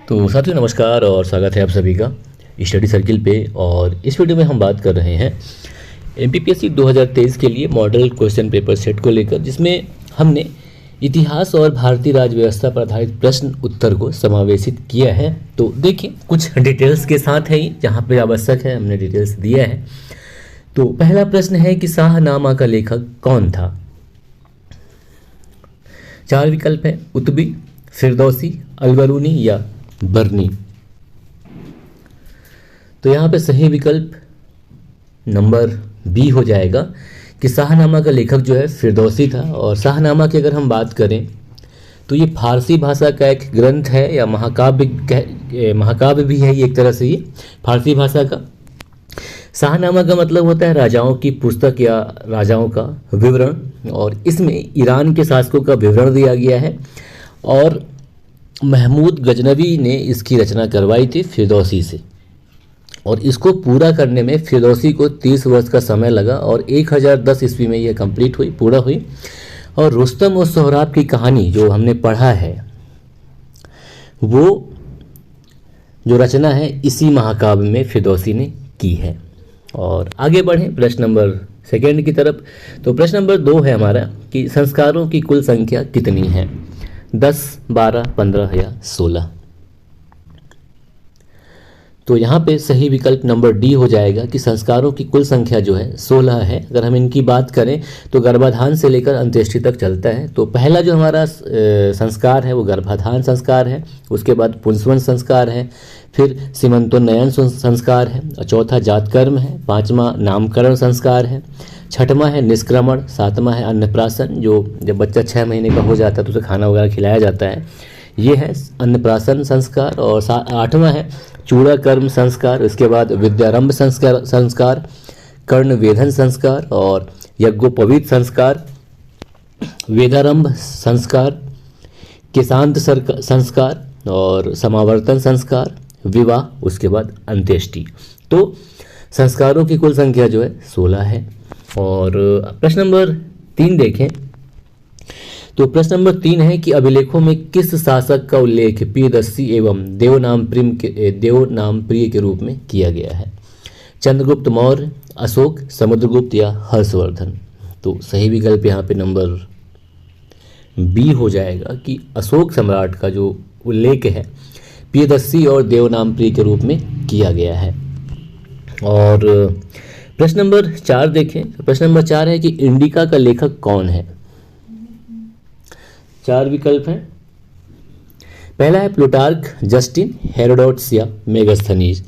तो साथियों नमस्कार और स्वागत है आप सभी का स्टडी सर्किल पे। और इस वीडियो में हम बात कर रहे हैं एमपीपीएससी 2023 के लिए मॉडल क्वेश्चन पेपर सेट को लेकर, जिसमें हमने इतिहास और भारतीय राज्य व्यवस्था पर आधारित प्रश्न उत्तर को समावेशित किया है। तो देखिए, कुछ डिटेल्स के साथ है, जहाँ पे आवश्यक है हमने डिटेल्स दिया है। तो पहला प्रश्न है कि शाहनामा का लेखक कौन था। 4 विकल्प है, कुतुबी, फिरदौसी, अलबरूनी या बर्नी। तो यहाँ पे सही विकल्प नंबर बी हो जाएगा कि शाहनामा का लेखक जो है फिरदौसी था। और शाहनामा की अगर हम बात करें तो ये फारसी भाषा का एक ग्रंथ है या महाकाव्य भी है, ये एक तरह से ये फारसी भाषा का। शाहनामा का मतलब होता है राजाओं की पुस्तक या राजाओं का विवरण, और इसमें ईरान के शासकों का विवरण दिया गया है। और महमूद गजनवी ने इसकी रचना करवाई थी फिरदौसी से, और इसको पूरा करने में फिरदौसी को 30 वर्ष का समय लगा और 1010 ईस्वी में यह कंप्लीट हुई, पूरा हुई। और रुस्तम और सोहराब की कहानी जो हमने पढ़ा है, वो जो रचना है इसी महाकाव्य में फिरदौसी ने की है। और आगे बढ़ें प्रश्न नंबर सेकेंड की तरफ। तो प्रश्न नंबर 2 है हमारा कि संस्कारों की कुल संख्या कितनी है, 10, 12, 15 या 16। तो यहाँ पे सही विकल्प नंबर डी हो जाएगा कि संस्कारों की कुल संख्या जो है 16 है। अगर हम इनकी बात करें तो गर्भाधान से लेकर अंत्येष्टि तक चलता है। तो पहला जो हमारा संस्कार है वो गर्भाधान संस्कार है, उसके बाद पुंसवन संस्कार है, फिर सीमंतोन्नयन संस्कार है, चौथा जातकर्म है, पांचवा नामकरण संस्कार है, छठवां है निष्क्रमण, सातवां है अन्नप्राशन, जो जब बच्चा 6 महीने का हो जाता है तो उसे खाना वगैरह खिलाया जाता है, ये है अन्नप्राशन संस्कार। और 8वां है चूड़ा कर्म संस्कार, इसके बाद विद्यारंभ संस्कार, कर्णवेधन संस्कार और यज्ञोपवीत संस्कार, वेदारंभ संस्कार, केशांत संस्कार और समावर्तन संस्कार, विवाह, उसके बाद अंत्येष्टि। तो संस्कारों की कुल संख्या जो है 16 है। और प्रश्न नंबर 3 देखें। तो प्रश्न नंबर 3 है कि अभिलेखों में किस शासक का उल्लेख प्रियदर्शी एवं देवनामप्रिय के रूप में किया गया है, चंद्रगुप्त मौर्य, अशोक, समुद्रगुप्त या हर्षवर्धन। तो सही विकल्प यहाँ पे नंबर बी हो जाएगा कि अशोक सम्राट का जो उल्लेख है प्रियदर्शी और देवनामप्रिय के रूप में किया गया है। और प्रश्न नंबर 4 देखें। तो प्रश्न नंबर 4 है कि इंडिका का लेखक कौन है। 4 विकल्प हैं। पहला है प्लूटार्क, जस्टिन, हेरोडोटस या मेगास्थनीज।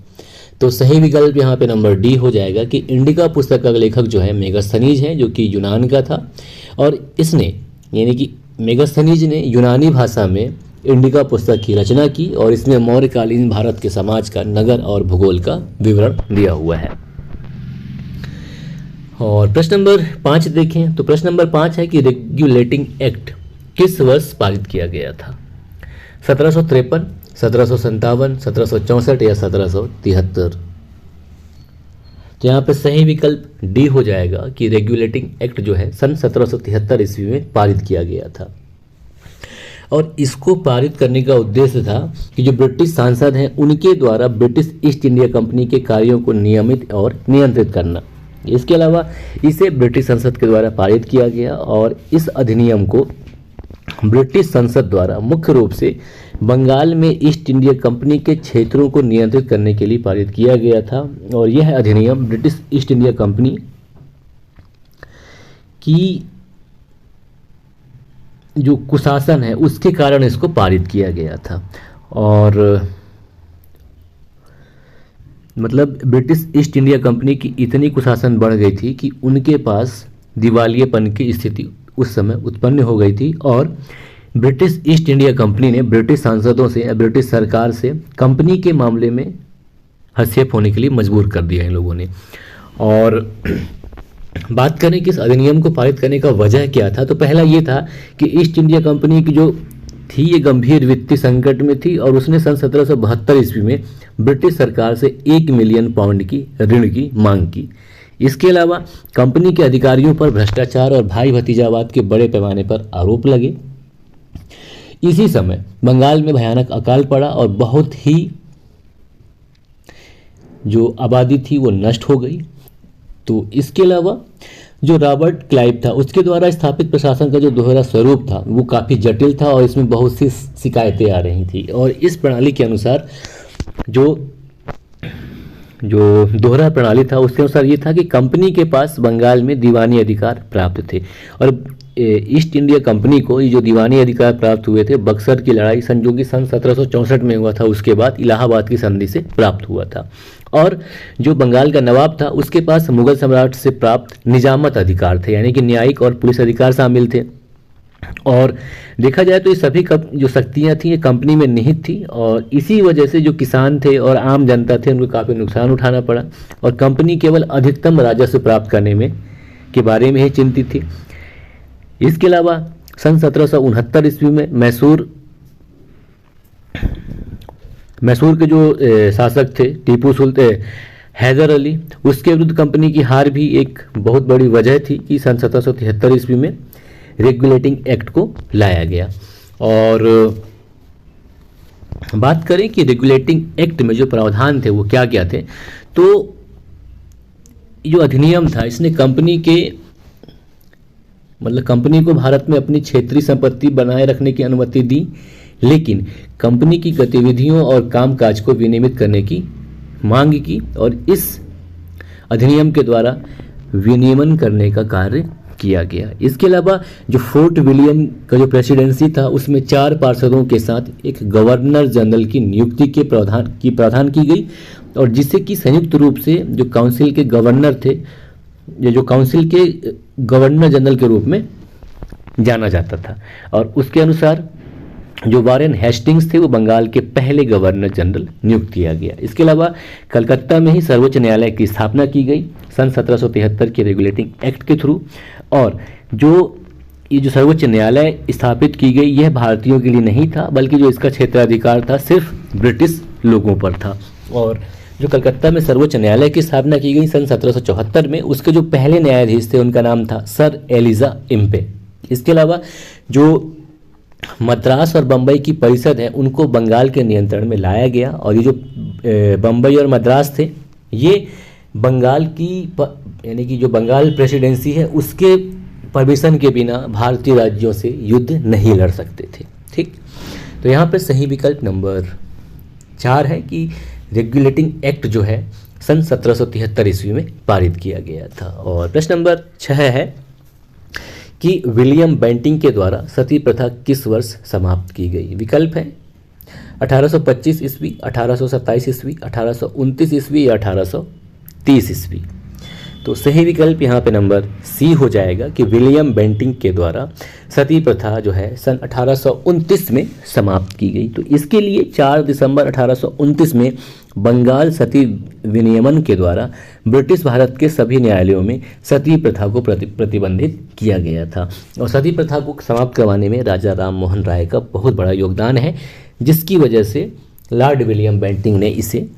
तो सही विकल्प यहाँ पे नंबर डी हो जाएगा कि इंडिका पुस्तक का लेखक जो है मेगास्थनीज है, जो कि यूनान का था। और इसने यानी कि मेगास्थनीज ने यूनानी भाषा में इंडिका पुस्तक की रचना की, और इसमें मौर्यकालीन भारत के समाज का, नगर और भूगोल का विवरण दिया हुआ है। और प्रश्न नंबर 5 देखें। तो प्रश्न नंबर 5 है कि रेगुलेटिंग एक्ट किस वर्ष पारित किया गया था, 1753, 1757, 1764 या 1773। तो यहाँ पे सही विकल्प डी हो जाएगा कि रेगुलेटिंग एक्ट जो है सन 1773 ईस्वी में पारित किया गया था। और इसको पारित करने का उद्देश्य था कि जो ब्रिटिश सांसद हैं उनके द्वारा ब्रिटिश ईस्ट इंडिया कंपनी के कार्यों को नियमित और नियंत्रित करना। इसके अलावा इसे ब्रिटिश संसद के द्वारा पारित किया गया, और इस अधिनियम को ब्रिटिश संसद द्वारा मुख्य रूप से बंगाल में ईस्ट इंडिया कंपनी के क्षेत्रों को नियंत्रित करने के लिए पारित किया गया था। और यह अधिनियम ब्रिटिश ईस्ट इंडिया कंपनी की जो कुशासन है उसके कारण इसको पारित किया गया था। और मतलब ब्रिटिश ईस्ट इंडिया कंपनी की इतनी कुशासन बढ़ गई थी कि उनके पास दिवालियेपन की स्थिति उस समय उत्पन्न हो गई थी, और ब्रिटिश ईस्ट इंडिया कंपनी ने ब्रिटिश सांसदों से या ब्रिटिश सरकार से कंपनी के मामले में हस्तक्षेप होने के लिए मजबूर कर दिया इन लोगों ने। और बात करें कि इस अधिनियम को पारित करने का वजह क्या था, तो पहला ये था कि ईस्ट इंडिया कंपनी की जो थी ये गंभीर वित्तीय संकट में थी, और उसने सन 1772 ईस्वी में ब्रिटिश सरकार से 1 मिलियन पाउंड की ऋण की मांग की। इसके अलावा कंपनी के अधिकारियों पर भ्रष्टाचार और भाई भतीजावाद के बड़े पैमाने पर आरोप लगे। इसी समय बंगाल में भयानक अकाल पड़ा और बहुत ही जो आबादी थी वो नष्ट हो गई। तो इसके अलावा जो रॉबर्ट क्लाइव था उसके द्वारा स्थापित प्रशासन का जो दोहरा स्वरूप था वो काफ़ी जटिल था और इसमें बहुत सी शिकायतें आ रही थी। और इस प्रणाली के अनुसार जो दोहरा प्रणाली था उसके अनुसार ये था कि कंपनी के पास बंगाल में दीवानी अधिकार प्राप्त थे और ईस्ट इंडिया कंपनी को ये जो दीवानी अधिकार प्राप्त हुए थे बक्सर की लड़ाई जो कि सन 1764 में हुआ था उसके बाद इलाहाबाद की संधि से प्राप्त हुआ था। और जो बंगाल का नवाब था उसके पास मुगल सम्राट से प्राप्त निजामत अधिकार थे, यानी कि न्यायिक और पुलिस अधिकार शामिल थे। और देखा जाए तो ये सभी जो शक्तियाँ थी ये कंपनी में निहित थी और इसी वजह से जो किसान थे और आम जनता थे उनको काफ़ी नुकसान उठाना पड़ा और कंपनी केवल अधिकतम राजस्व प्राप्त करने में के बारे में ही चिंतित थी। इसके अलावा सन 1769 ईस्वी में मैसूर के जो शासक थे टीपू सुल्तान हैदर अली, उसके विरुद्ध कंपनी की हार भी एक बहुत बड़ी वजह थी कि सन 1773 ईस्वी में रेगुलेटिंग एक्ट को लाया गया। और बात करें कि रेगुलेटिंग एक्ट में जो प्रावधान थे वो क्या क्या थे, तो जो अधिनियम था इसने कंपनी को भारत में अपनी क्षेत्रीय संपत्ति बनाए रखने की अनुमति दी, लेकिन कंपनी की गतिविधियों और कामकाज को विनियमित करने की मांग की और इस अधिनियम के द्वारा विनियमन करने का कार्य किया गया। इसके अलावा जो फोर्ट विलियम का जो प्रेसिडेंसी था उसमें 4 पार्षदों के साथ एक गवर्नर जनरल की नियुक्ति के प्रावधान की गई और जिससे कि संयुक्त रूप से जो काउंसिल के गवर्नर थे जो काउंसिल के गवर्नर जनरल के रूप में जाना जाता था। और उसके अनुसार जो वारेन हेस्टिंग्स थे वो बंगाल के पहले गवर्नर जनरल नियुक्त किया गया। इसके अलावा कलकत्ता में ही सर्वोच्च न्यायालय की स्थापना की गई सन 1773 के रेगुलेटिंग एक्ट के थ्रू। और ये जो सर्वोच्च न्यायालय स्थापित की गई यह भारतीयों के लिए नहीं था, बल्कि जो इसका क्षेत्राधिकार था सिर्फ ब्रिटिश लोगों पर था। और जो कलकत्ता में सर्वोच्च न्यायालय की स्थापना की गई सन 1774 में, उसके जो पहले न्यायाधीश थे उनका नाम था सर एलिजा इम्पे। इसके अलावा जो मद्रास और बम्बई की परिषद है उनको बंगाल के नियंत्रण में लाया गया और ये जो बम्बई और मद्रास थे ये बंगाल की यानी कि जो बंगाल प्रेसिडेंसी है उसके परमिशन के बिना भारतीय राज्यों से युद्ध नहीं लड़ सकते थे। ठीक, तो यहाँ पे सही विकल्प नंबर 4 है कि रेगुलेटिंग एक्ट जो है सन 1773 ईस्वी में पारित किया गया था। और प्रश्न नंबर 6 है कि विलियम बेंटिंग के द्वारा सती प्रथा किस वर्ष समाप्त की गई। विकल्प है 1825 ईस्वी, 1827 ईस्वी, 1829 ईस्वी या 1830 ईस्वी। तो सही विकल्प यहाँ पे नंबर सी हो जाएगा कि विलियम बेंटिंग के द्वारा सती प्रथा जो है सन 1829 में समाप्त की गई। तो इसके लिए 4 दिसंबर 1829 में बंगाल सती विनियमन के द्वारा ब्रिटिश भारत के सभी न्यायालयों में सती प्रथा को प्रतिबंधित किया गया था। और सती प्रथा को समाप्त करवाने में राजा राम मोहन राय का बहुत बड़ा योगदान है, जिसकी वजह से लॉर्ड विलियम बेंटिंग ने इसे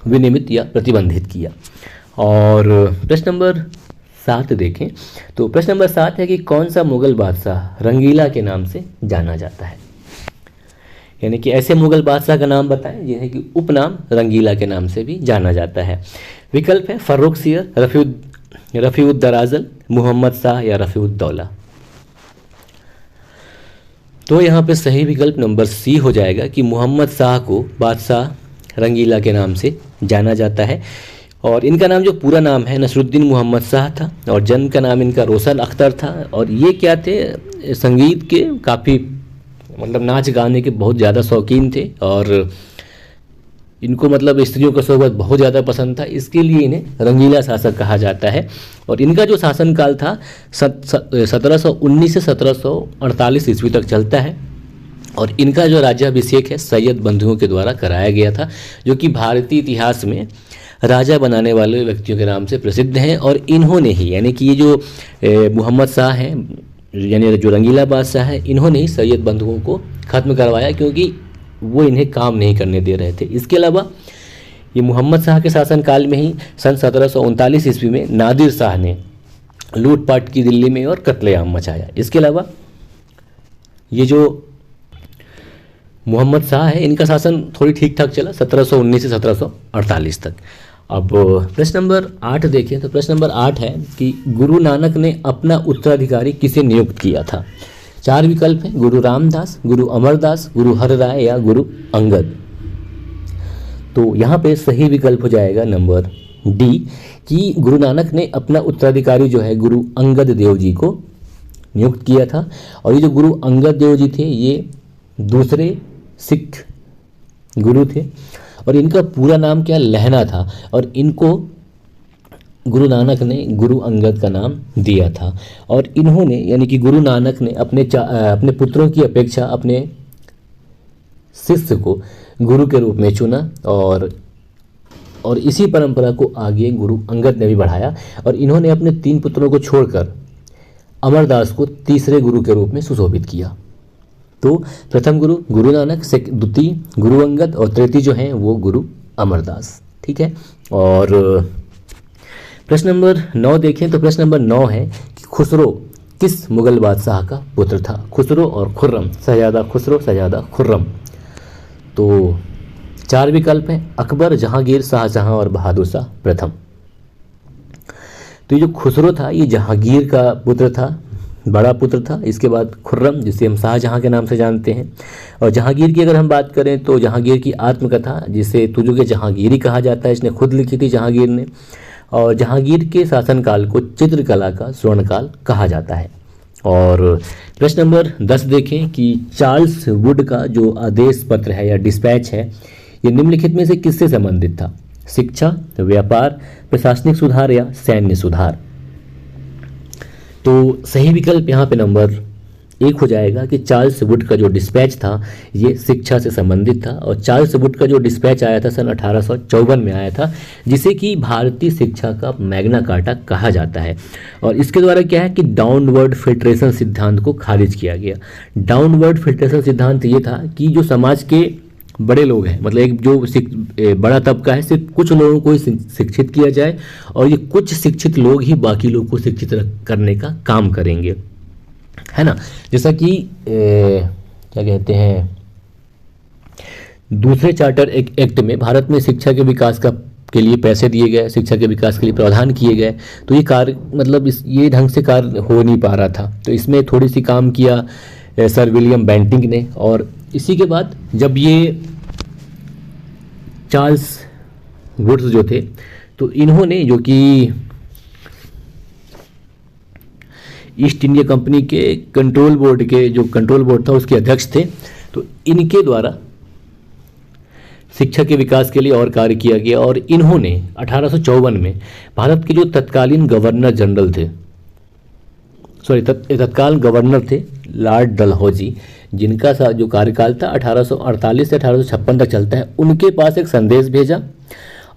विनियमित या प्रतिबंधित किया। और प्रश्न नंबर 7 देखें तो प्रश्न नंबर 7 है कि कौन सा मुगल बादशाह रंगीला के नाम से जाना जाता है। यानी कि ऐसे मुगल बादशाह का नाम बताएं जिन्हें कि उपनाम रंगीला के नाम से भी जाना जाता है। विकल्प है फर्रुखसियर, रफ़ीउद्दराजल, मोहम्मद शाह या रफ़ीउद्दौला। तो यहाँ पे सही विकल्प नंबर सी हो जाएगा कि मोहम्मद शाह को बादशाह रंगीला के नाम से जाना जाता है। और इनका नाम जो पूरा नाम है नसरुद्दीन मोहम्मद शाह था और जन्म का नाम इनका रोशन अख्तर था। और ये क्या थे, संगीत के काफ़ी नाच गाने के बहुत ज़्यादा शौकीन थे और इनको स्त्रियों का सोहबत बहुत ज़्यादा पसंद था, इसके लिए इन्हें रंगीला शासक कहा जाता है। और इनका जो शासनकाल था 1719 से 1748 ईस्वी तक चलता है। और इनका जो राज्याभिषेक है सैयद बंधुओं के द्वारा कराया गया था, जो कि भारतीय इतिहास में राजा बनाने वाले व्यक्तियों के नाम से प्रसिद्ध हैं। और इन्होंने ही यानी कि ये जो मोहम्मद शाह हैं यानी जो रंगीला बादशाह है, इन्होंने ही सैयद बंधुओं को ख़त्म करवाया क्योंकि वो इन्हें काम नहीं करने दे रहे थे। इसके अलावा ये मोहम्मद शाह के शासनकाल में ही सन 1739 ईस्वी में नादिर शाह ने लूटपाट की दिल्ली में और कत्लेआम मचाया। इसके अलावा ये जो मोहम्मद शाह है, इनका शासन थोड़ी ठीक ठाक चला 1719 से 1748 तक। अब प्रश्न नंबर 8 देखें तो प्रश्न नंबर 8 है कि गुरु नानक ने अपना उत्तराधिकारी किसे नियुक्त किया था। 4 विकल्प हैं, गुरु रामदास, गुरु अमरदास, गुरु हरराय या गुरु अंगद। तो यहाँ पे सही विकल्प हो जाएगा नंबर डी कि गुरु नानक ने अपना उत्तराधिकारी जो है गुरु अंगद देव जी को नियुक्त किया था। और ये जो गुरु अंगद देव जी थे ये दूसरे सिख गुरु थे और इनका पूरा नाम क्या लहना था और इनको गुरु नानक ने गुरु अंगद का नाम दिया था। और इन्होंने यानी कि गुरु नानक ने अपने पुत्रों की अपेक्षा अपने शिष्य को गुरु के रूप में चुना और इसी परंपरा को आगे गुरु अंगद ने भी बढ़ाया और इन्होंने अपने 3 पुत्रों को छोड़कर अमरदास को तीसरे गुरु के रूप में सुशोभित किया। तो प्रथम गुरु गुरु नानक, द्वितीय गुरु अंगद और तृतीय जो हैं वो गुरु अमरदास। ठीक है। और प्रश्न नंबर 9 देखें तो प्रश्न नंबर 9 है कि खुसरो किस मुगल बादशाह का पुत्र था। खुसरो और खुर्रम, शहजादा खुसरो शहजादा खुर्रम। तो 4 विकल्प हैं, अकबर, जहांगीर, शाहजहां और बहादुर शाह प्रथम। तो ये जो खुसरो था ये जहांगीर का पुत्र था, बड़ा पुत्र था। इसके बाद खुर्रम जिसे हम शाहजहां के नाम से जानते हैं। और जहांगीर की अगर हम बात करें तो जहांगीर की आत्मकथा जिसे तुजुक जहांगीरी कहा जाता है, इसने खुद लिखी थी जहांगीर ने। और जहांगीर के शासनकाल को चित्रकला का स्वर्णकाल कहा जाता है। और प्रश्न नंबर 10 देखें कि चार्ल्स वुड का जो आदेश पत्र है या डिस्पैच है ये निम्नलिखित में से किससे संबंधित था। शिक्षा, व्यापार, प्रशासनिक सुधार या सैन्य सुधार। तो सही विकल्प यहाँ पे नंबर 1 हो जाएगा कि चार्ल्स वुड का जो डिस्पैच था ये शिक्षा से संबंधित था। और चार्ल्स वुड का जो डिस्पैच आया था सन 1854 में आया था जिसे कि भारतीय शिक्षा का मैग्ना कार्टा कहा जाता है। और इसके द्वारा क्या है कि डाउनवर्ड फिल्ट्रेशन सिद्धांत को खारिज किया गया। डाउनवर्ड फिल्ट्रेशन सिद्धांत ये था कि जो समाज के बड़े लोग हैं, मतलब एक जो बड़ा तबका है, सिर्फ कुछ लोगों को ही शिक्षित किया जाए और ये कुछ शिक्षित लोग ही बाकी लोग को शिक्षित करने का काम करेंगे, है ना। जैसा कि क्या कहते हैं, दूसरे चार्टर एक्ट में भारत में शिक्षा के विकास के लिए पैसे दिए गए, शिक्षा के विकास के लिए प्रावधान किए गए। तो ये कार्य मतलब ये ढंग से कार्य हो नहीं पा रहा था। तो इसमें थोड़ी सी काम किया सर विलियम बेंटिंग ने। और इसी के बाद जब ये चार्ल्स वुड्स जो थे तो इन्होंने जो कि ईस्ट इंडिया कंपनी के कंट्रोल बोर्ड था उसके अध्यक्ष थे। तो इनके द्वारा शिक्षा के विकास के लिए और कार्य किया गया। और इन्होंने 1854 में भारत के जो तत्कालीन गवर्नर जनरल थे, तत्काल गवर्नर थे लॉर्ड डलहौजी, जिनका जो कार्यकाल था 1848 से 1856 तक चलता है, उनके पास एक संदेश भेजा।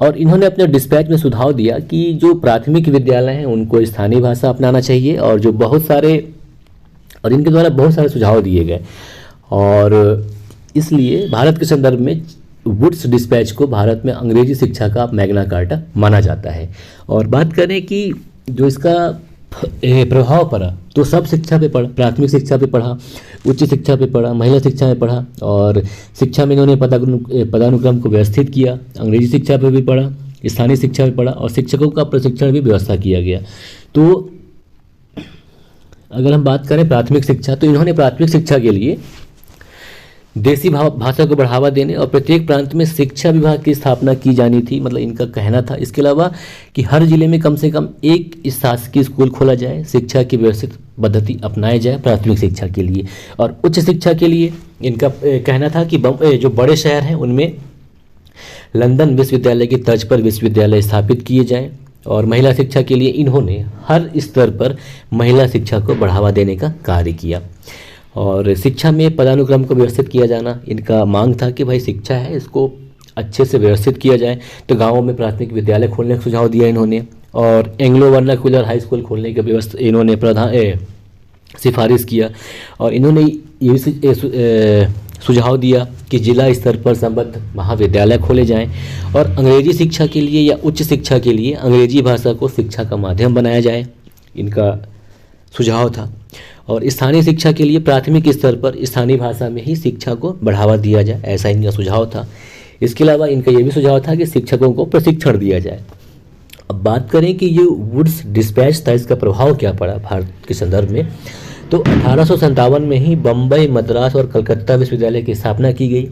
और इन्होंने अपने डिस्पैच में सुझाव दिया कि जो प्राथमिक विद्यालय हैं उनको स्थानीय भाषा अपनाना चाहिए। और जो इनके द्वारा बहुत सारे सुझाव दिए गए। और इसलिए भारत के संदर्भ में वुड्स डिस्पैच को भारत में अंग्रेजी शिक्षा का मैग्ना कार्टा माना जाता है। और बात करें कि जो इसका प्रभाव पड़ा तो सब शिक्षा पे पड़ा, प्राथमिक शिक्षा पे पढ़ा, उच्च शिक्षा पे पढ़ा, महिला शिक्षा में पढ़ा। और शिक्षा में इन्होंने पदानुक्रम को व्यवस्थित किया, अंग्रेजी शिक्षा पे भी पढ़ा, स्थानीय शिक्षा पे पढ़ा और शिक्षकों का प्रशिक्षण भी व्यवस्था किया गया। तो अगर हम बात करें प्राथमिक शिक्षा तो इन्होंने प्राथमिक शिक्षा के लिए देसी भाषा को बढ़ावा देने और प्रत्येक प्रांत में शिक्षा विभाग की स्थापना की जानी थी, मतलब इनका कहना था। इसके अलावा कि हर जिले में कम से कम एक शासकीय स्कूल खोला जाए, शिक्षा की व्यवस्थित पद्धति अपनाई जाए प्राथमिक शिक्षा के लिए। और उच्च शिक्षा के लिए इनका कहना था कि जो बड़े शहर हैं उनमें लंदन विश्वविद्यालय की तर्ज पर विश्वविद्यालय स्थापित किए जाएं। और महिला शिक्षा के लिए इन्होंने हर स्तर पर महिला शिक्षा को बढ़ावा देने का कार्य किया। और शिक्षा में पदानुक्रम को व्यवस्थित किया जाना, इनका मांग था कि भाई शिक्षा है इसको अच्छे से व्यवस्थित किया जाए। तो गाँवों में प्राथमिक विद्यालय खोलने का सुझाव दिया इन्होंने। और एंग्लो वर्नाक्युलर हाई स्कूल खोलने की व्यवस्था इन्होंने सिफारिश किया। और इन्होंने ये सुझाव दिया कि जिला स्तर पर संबद्ध महाविद्यालय खोले जाएं और अंग्रेजी शिक्षा के लिए या उच्च शिक्षा के लिए अंग्रेजी भाषा को शिक्षा का माध्यम बनाया जाए, इनका सुझाव था। और स्थानीय शिक्षा के लिए प्राथमिक स्तर पर स्थानीय भाषा में ही शिक्षा को बढ़ावा दिया जाए, ऐसा इनका सुझाव था। इसके अलावा इनका यह भी सुझाव था कि शिक्षकों को प्रशिक्षण दिया जाए। अब बात करें कि ये वुड्स डिस्पैच था, इसका प्रभाव क्या पड़ा भारत के संदर्भ में, तो 1857 में ही बम्बई, मद्रास और कलकत्ता विश्वविद्यालय की स्थापना की गई।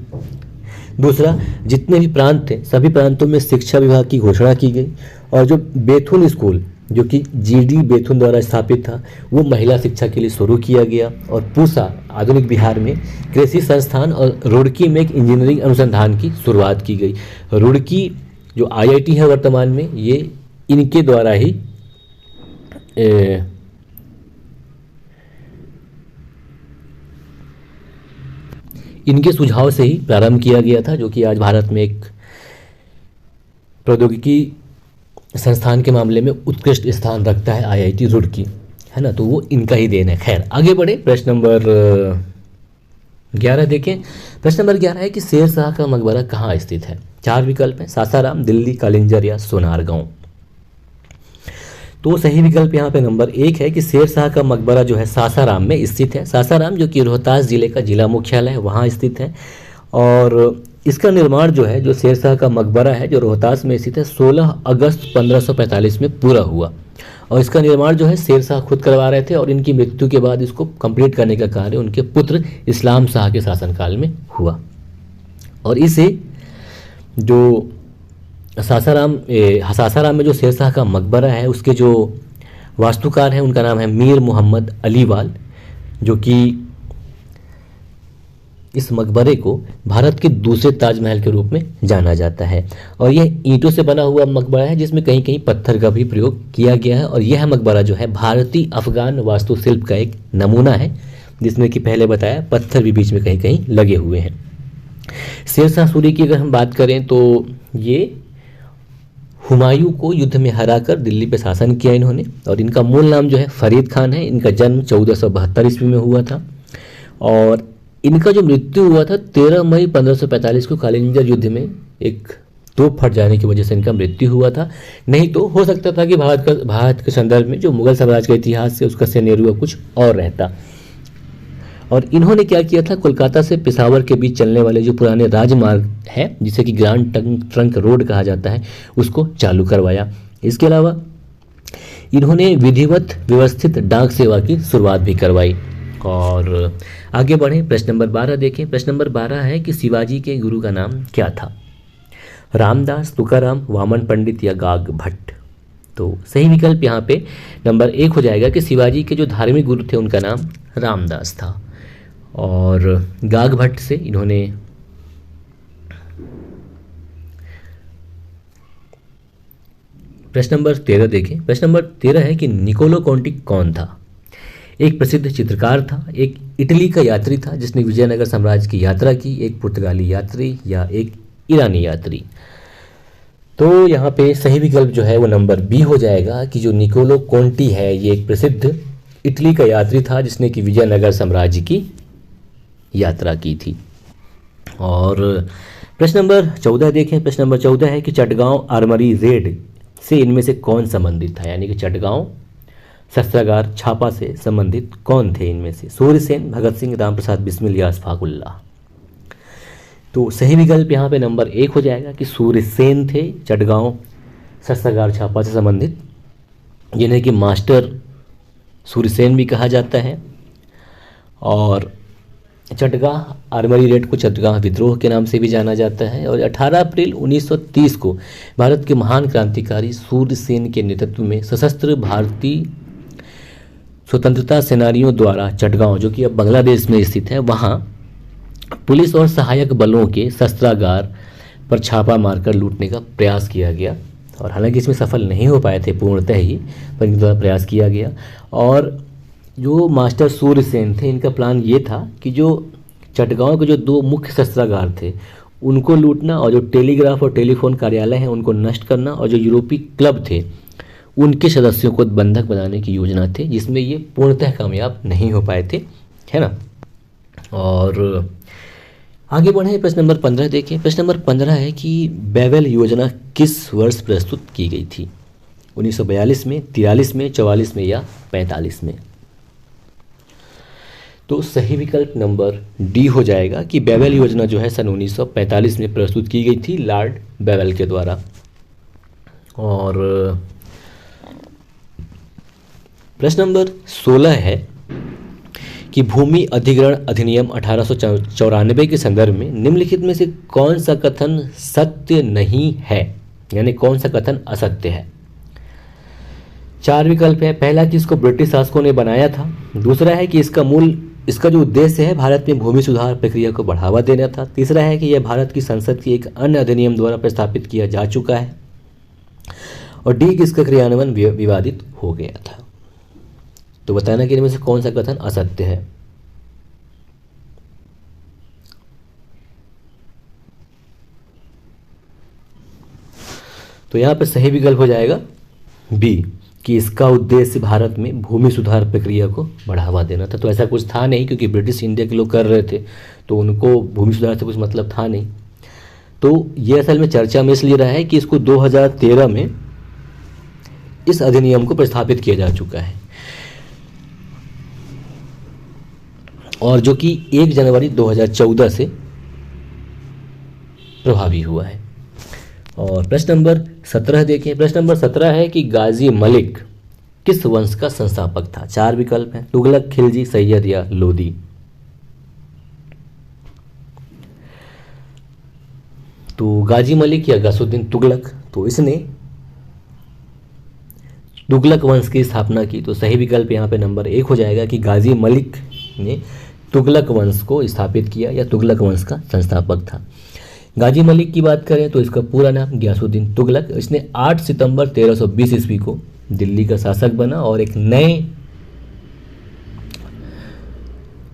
दूसरा, जितने भी प्रांत थे सभी प्रांतों में शिक्षा विभाग की घोषणा की गई, और जो बेथुन स्कूल जो कि जीडी बेथुन द्वारा स्थापित था वो महिला शिक्षा के लिए शुरू किया गया। और पूसा आधुनिक बिहार में कृषि संस्थान और रुड़की में एक इंजीनियरिंग अनुसंधान की शुरुआत की गई। रुड़की जो आईआईटी है वर्तमान में, ये इनके द्वारा ही इनके सुझाव से ही प्रारंभ किया गया था, जो कि आज भारत में एक प्रौद्योगिकी संस्थान के मामले में उत्कृष्ट स्थान रखता है आईआईटी रुड़की, है ना। तो वो इनका ही देन है। खैर आगे बढ़े, प्रश्न नंबर 11 देखें। प्रश्न नंबर 11 है कि शेर शाह का मकबरा कहाँ स्थित है। 4 विकल्प हैं, सासाराम, दिल्ली, कालिंजर या सोनारगांव। तो सही विकल्प यहाँ पे नंबर 1 है कि शेर शाह का मकबरा जो है सासाराम में स्थित है। सासाराम जो कि रोहतास जिले का जिला मुख्यालय है वहाँ स्थित है। और इसका निर्माण जो है, जो शेर शाह का मकबरा है जो रोहतास में स्थित है, 16 अगस्त 1545 में पूरा हुआ। और इसका निर्माण जो है शेर शाह खुद करवा रहे थे, और इनकी मृत्यु के बाद इसको कंप्लीट करने का कार्य उनके पुत्र इस्लाम शाह के शासनकाल में हुआ। और इसे जो सासाराम में जो शेर शाह का मकबरा है उसके जो वास्तुकार हैं उनका नाम है मीर मोहम्मद अलीवाल, जो कि इस मकबरे को भारत के दूसरे ताजमहल के रूप में जाना जाता है। और यह ईंटों से बना हुआ मकबरा है जिसमें कहीं कहीं पत्थर का भी प्रयोग किया गया है। और यह मकबरा जो है भारतीय अफगान वास्तुशिल्प का एक नमूना है, जिसमें कि पहले बताया पत्थर भी बीच में कहीं कहीं लगे हुए हैं। शेर शाह सूरी की अगर हम बात करें तो ये हुमायूं को युद्ध में हराकर दिल्ली पे शासन किया इन्होंने। और इनका मूल नाम जो है फरीद खान है। इनका जन्म 1472 ईस्वी में हुआ था, और इनका जो मृत्यु हुआ था 13 मई 1545 को कालिंजर युद्ध में एक तोप फट जाने की वजह से इनका मृत्यु हुआ था। नहीं तो हो सकता था कि भारत के संदर्भ में जो मुगल साम्राज्य का इतिहास है उसका सिनेरियो कुछ और रहता। और इन्होंने क्या किया था, कोलकाता से पेशावर के बीच चलने वाले जो पुराने राजमार्ग है जिसे कि ग्रांड ट्रंक रोड कहा जाता है उसको चालू करवाया। इसके अलावा इन्होंने विधिवत व्यवस्थित डाक सेवा की शुरुआत भी करवाई। और आगे बढ़ें, प्रश्न नंबर 12 देखें। प्रश्न नंबर 12 है कि शिवाजी के गुरु का नाम क्या था। रामदास, तुकाराम, वामन पंडित या गाग भट्ट। तो सही विकल्प यहाँ पे नंबर 1 हो जाएगा कि शिवाजी के जो धार्मिक गुरु थे उनका नाम रामदास था। और गाग भट्ट से इन्होंने प्रश्न नंबर 13 देखें। प्रश्न नंबर 13 है कि निकोलो कॉन्टी कौन था। एक प्रसिद्ध चित्रकार था, एक इटली का यात्री था जिसने विजयनगर साम्राज्य की यात्रा की, एक पुर्तगाली यात्री या एक ईरानी यात्री। तो यहाँ पे सही विकल्प जो है वो नंबर बी हो जाएगा कि जो निकोलो कॉन्टी है ये एक प्रसिद्ध इटली का यात्री था जिसने कि विजयनगर साम्राज्य की यात्रा की थी। और प्रश्न नंबर 14 देखें। प्रश्न नंबर 14 है कि चटगांव आर्मरी रेड से इनमें से कौन संबंधित था। यानी कि चटगांव शस्त्रागार छापा से संबंधित कौन थे इनमें से। सूर्यसेन, भगत सिंह, रामप्रसाद बिस्मिल या अशफाकुल्लाह। तो सही विकल्प यहाँ पे नंबर 1 हो जाएगा कि सूर्यसेन थे चटगांव शस्त्रागार छापा से संबंधित, जिन्हें कि मास्टर सूर्यसेन भी कहा जाता है। और चटगांव आर्मरी रेड को चटगांव विद्रोह के नाम से भी जाना जाता है। और 18 अप्रैल 1930 को भारत के महान क्रांतिकारी सूर्यसेन के नेतृत्व में सशस्त्र भारतीय स्वतंत्रता सेनानियों द्वारा चटगांव, जो कि अब बांग्लादेश में स्थित है, वहाँ पुलिस और सहायक बलों के शस्त्रागार पर छापा मारकर लूटने का प्रयास किया गया। और हालांकि इसमें सफल नहीं हो पाए थे पूर्णतः ही, पर इनके द्वारा प्रयास किया गया। और जो मास्टर सूर्यसेन थे इनका प्लान ये था कि जो चटगांव के जो 2 मुख्य शस्त्रागार थे उनको लूटना, और जो टेलीग्राफ और टेलीफोन कार्यालय हैं उनको नष्ट करना, और जो यूरोपीय क्लब थे उनके सदस्यों को बंधक बनाने की योजना थी, जिसमें ये पूर्णतः कामयाब नहीं हो पाए थे, है ना। और आगे बढ़े, प्रश्न नंबर 15 देखें। प्रश्न नंबर 15 है कि बेवेल योजना किस वर्ष प्रस्तुत की गई थी। 1942 में, 43 में, 44 में या 45 में। तो सही विकल्प नंबर डी हो जाएगा कि बेवेल योजना जो है सन 1945 में प्रस्तुत की गई थी लॉर्ड बेवेल के द्वारा। और प्रश्न नंबर 16 है कि भूमि अधिग्रहण अधिनियम 1894 के संदर्भ में निम्नलिखित में से कौन सा कथन सत्य नहीं है, यानी कौन सा कथन असत्य है। 4 विकल्प है। पहला कि इसको ब्रिटिश शासकों ने बनाया था, दूसरा है कि इसका जो उद्देश्य है भारत में भूमि सुधार प्रक्रिया को बढ़ावा देना था, तीसरा है कि यह भारत की संसद की एक अन्य अधिनियम द्वारा प्रस्तापित किया जा चुका है, और डी कि इसका क्रियान्वयन विवादित हो गया था। तो बताना कि इनमें से कौन सा कथन असत्य है। तो यहां पर सही विकल्प हो जाएगा बी कि इसका उद्देश्य भारत में भूमि सुधार प्रक्रिया को बढ़ावा देना था। तो ऐसा कुछ था नहीं, क्योंकि ब्रिटिश इंडिया के लोग कर रहे थे तो उनको भूमि सुधार से कुछ मतलब था नहीं। तो ये असल में चर्चा में इसलिए रहा है कि इसको 2013 में इस अधिनियम को प्रस्तापित किया जा चुका है, और जो कि 1 जनवरी 2014 से प्रभावी हुआ है। और प्रश्न नंबर 17 देखें। प्रश्न नंबर 17 है कि गाजी मलिक किस वंश का संस्थापक था। 4 विकल्प हैं। तुगलक, खिलजी, सैयद या लोदी। तो गाजी मलिक या गयासुद्दीन तुगलक, तो इसने तुगलक वंश की स्थापना की। तो सही विकल्प यहाँ पे नंबर 1 हो जाएगा कि गाजी मलिक ने तुगलक वंश को स्थापित किया या तुगलक वंश का संस्थापक था। गाजी मलिक की बात करें तो इसका पूरा नाम गयासुद्दीन तुगलक। इसने 8 सितंबर 1320 ईस्वी को दिल्ली का शासक बना और एक नए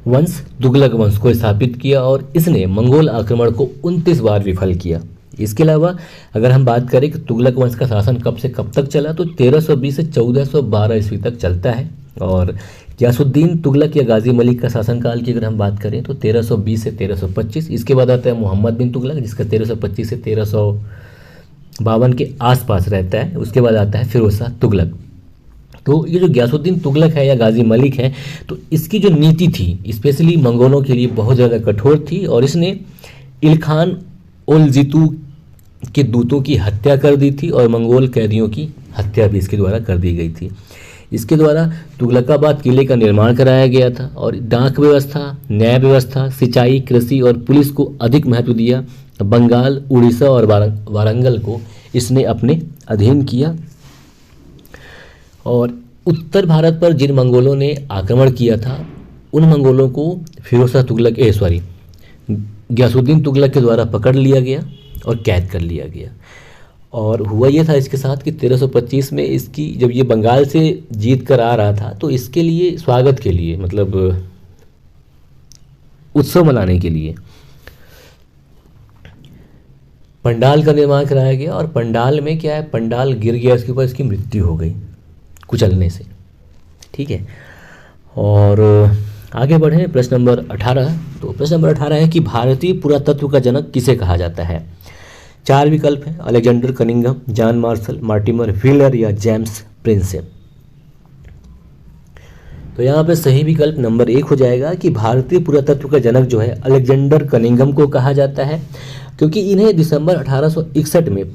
वंश तुगलक वंश को स्थापित किया, और इसने मंगोल आक्रमण को 29 बार विफल किया। इसके अलावा अगर हम बात करें कि तुगलक वंश का शासन कब से कब तक चला, तो 1320 से 1412 ईस्वी तक चलता है। और गयासुद्दीन तुगलक या गाजी मलिक का शासनकाल की अगर हम बात करें तो 1320 से 1325। इसके बाद आता है मोहम्मद बिन तुगलक, जिसका 1325 से 1352 के आसपास रहता है। उसके बाद आता है फिरोज शाह तुगलक। तो ये जो गयासुद्दीन तुगलक है या गाजी मलिक है, तो इसकी जो नीति थी स्पेशली मंगोलों के लिए बहुत ज़्यादा कठोर थी, और इसने इलखान ओल्जितू के दूतों की हत्या कर दी थी और मंगोल कैदियों की हत्या भी इसके द्वारा कर दी गई थी। इसके द्वारा तुगलकाबाद किले का निर्माण कराया गया था, और डाक व्यवस्था, न्याय व्यवस्था, सिंचाई, कृषि और पुलिस को अधिक महत्व दिया। बंगाल, उड़ीसा और वारंगल को इसने अपने अधीन किया। और उत्तर भारत पर जिन मंगोलों ने आक्रमण किया था, उन मंगोलों को फिरोज शाह तुगलक गयासुद्दीन तुगलक के द्वारा पकड़ लिया गया और कैद कर लिया गया। और हुआ ये था इसके साथ कि 1325 में इसकी जब ये बंगाल से जीत कर आ रहा था, तो इसके लिए स्वागत के लिए, मतलब उत्सव मनाने के लिए पंडाल का निर्माण कराया गया। और पंडाल में क्या है, पंडाल गिर गया, इसके ऊपर इसकी मृत्यु हो गई कुचलने से। ठीक है, और आगे बढ़े प्रश्न नंबर 18। तो प्रश्न नंबर 18 है कि भारतीय पुरातत्व का जनक किसे कहा जाता है। 4 विकल्प हैं। Alexander Cunningham, John Marshall, Mortimer wheeler या जेम्स प्रिंसेप। तो यहाँ पे सही विकल्प नंबर 1 हो जाएगा कि भारतीय पुरातत्व का जनक जो है अलेक्जेंडर कनिंघम को कहा जाता है, क्योंकि इन्हें दिसंबर 1861 में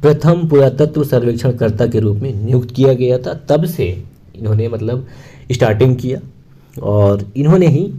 प्रथम पुरातत्व सर्वेक्षणकर्ता के रूप में नियुक्त किया गया था। तब से इन्होंने मतलब स्टार्टिंग किया, और इन्होंने ही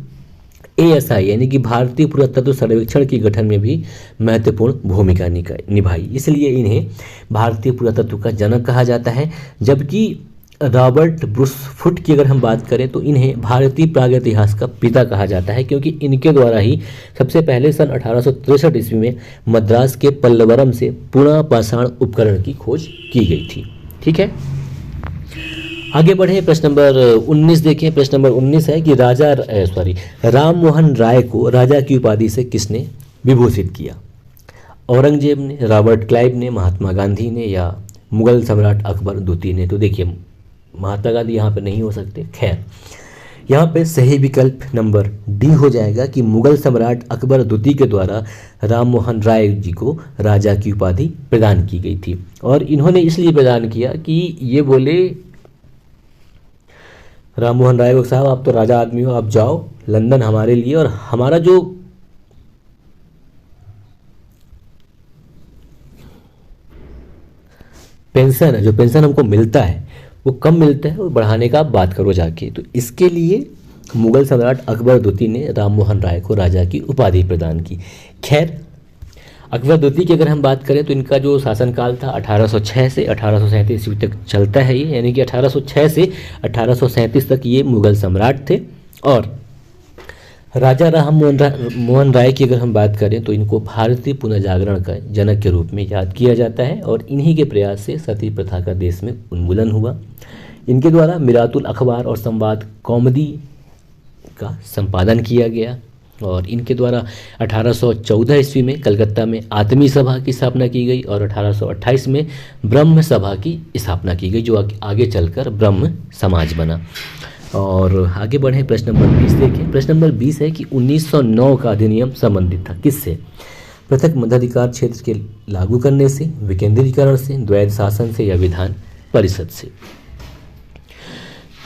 ASI यानी कि भारतीय पुरातत्व सर्वेक्षण के गठन में भी महत्वपूर्ण भूमिका निभाई, इसलिए इन्हें भारतीय पुरातत्व का जनक कहा जाता है। जबकि रॉबर्ट ब्रूस फुट की अगर हम बात करें तो इन्हें भारतीय प्रागैतिहास का पिता कहा जाता है, क्योंकि इनके द्वारा ही सबसे पहले सन 1863 ईस्वी में मद्रास के पल्लवरम से पुनः पाषाण उपकरण की खोज की गई थी। ठीक है, आगे बढ़े प्रश्न नंबर 19 देखें। प्रश्न नंबर 19 है कि राम मोहन राय को राजा की उपाधि से किसने विभूषित किया। औरंगजेब ने, रॉबर्ट क्लाइव ने, महात्मा गांधी ने या मुगल सम्राट अकबर द्वितीय ने। तो देखिए महात्मा गांधी यहाँ पे नहीं हो सकते। खैर, यहाँ पे सही विकल्प नंबर डी हो जाएगा कि मुगल सम्राट अकबर द्वितीय के द्वारा राम मोहन राय जी को राजा की उपाधि प्रदान की गई थी। और इन्होंने इसलिए प्रदान किया कि ये बोले राम मोहन राय को, साहब आप तो राजा आदमी हो, आप जाओ लंदन हमारे लिए, और हमारा जो पेंशन है, जो पेंशन हमको मिलता है वो कम मिलता है, वो बढ़ाने का आप बात करो जाके। तो इसके लिए मुगल सम्राट अकबर द्वितीय ने राम मोहन राय को राजा की उपाधि प्रदान की। खैर, अकबर द्वितीय की अगर हम बात करें तो इनका जो शासनकाल था 1806 से 1837 ईस्वी तक चलता है ये, यानी कि 1806 से 1837 तक ये मुगल सम्राट थे। और राजा राम मोहन राय की अगर हम बात करें तो इनको भारतीय पुनर्जागरण का जनक के रूप में याद किया जाता है, और इन्हीं के प्रयास से सती प्रथा का देश में उन्मूलन हुआ। इनके द्वारा मिरातुल अखबार और संवाद कौमुदी का संपादन किया गया, और इनके द्वारा 1814 ईस्वी में कलकत्ता में आत्मी सभा की स्थापना की गई, और 1828 में ब्रह्म सभा की स्थापना की गई, जो आगे चलकर ब्रह्म समाज बना। और आगे बढ़ें, प्रश्न नंबर 20 देखें। प्रश्न नंबर 20 है कि 1909 का अधिनियम संबंधित था किससे? पृथक मताधिकार क्षेत्र के लागू करने से, विकेंद्रीकरण से, द्वैध शासन से, या विधान परिषद से।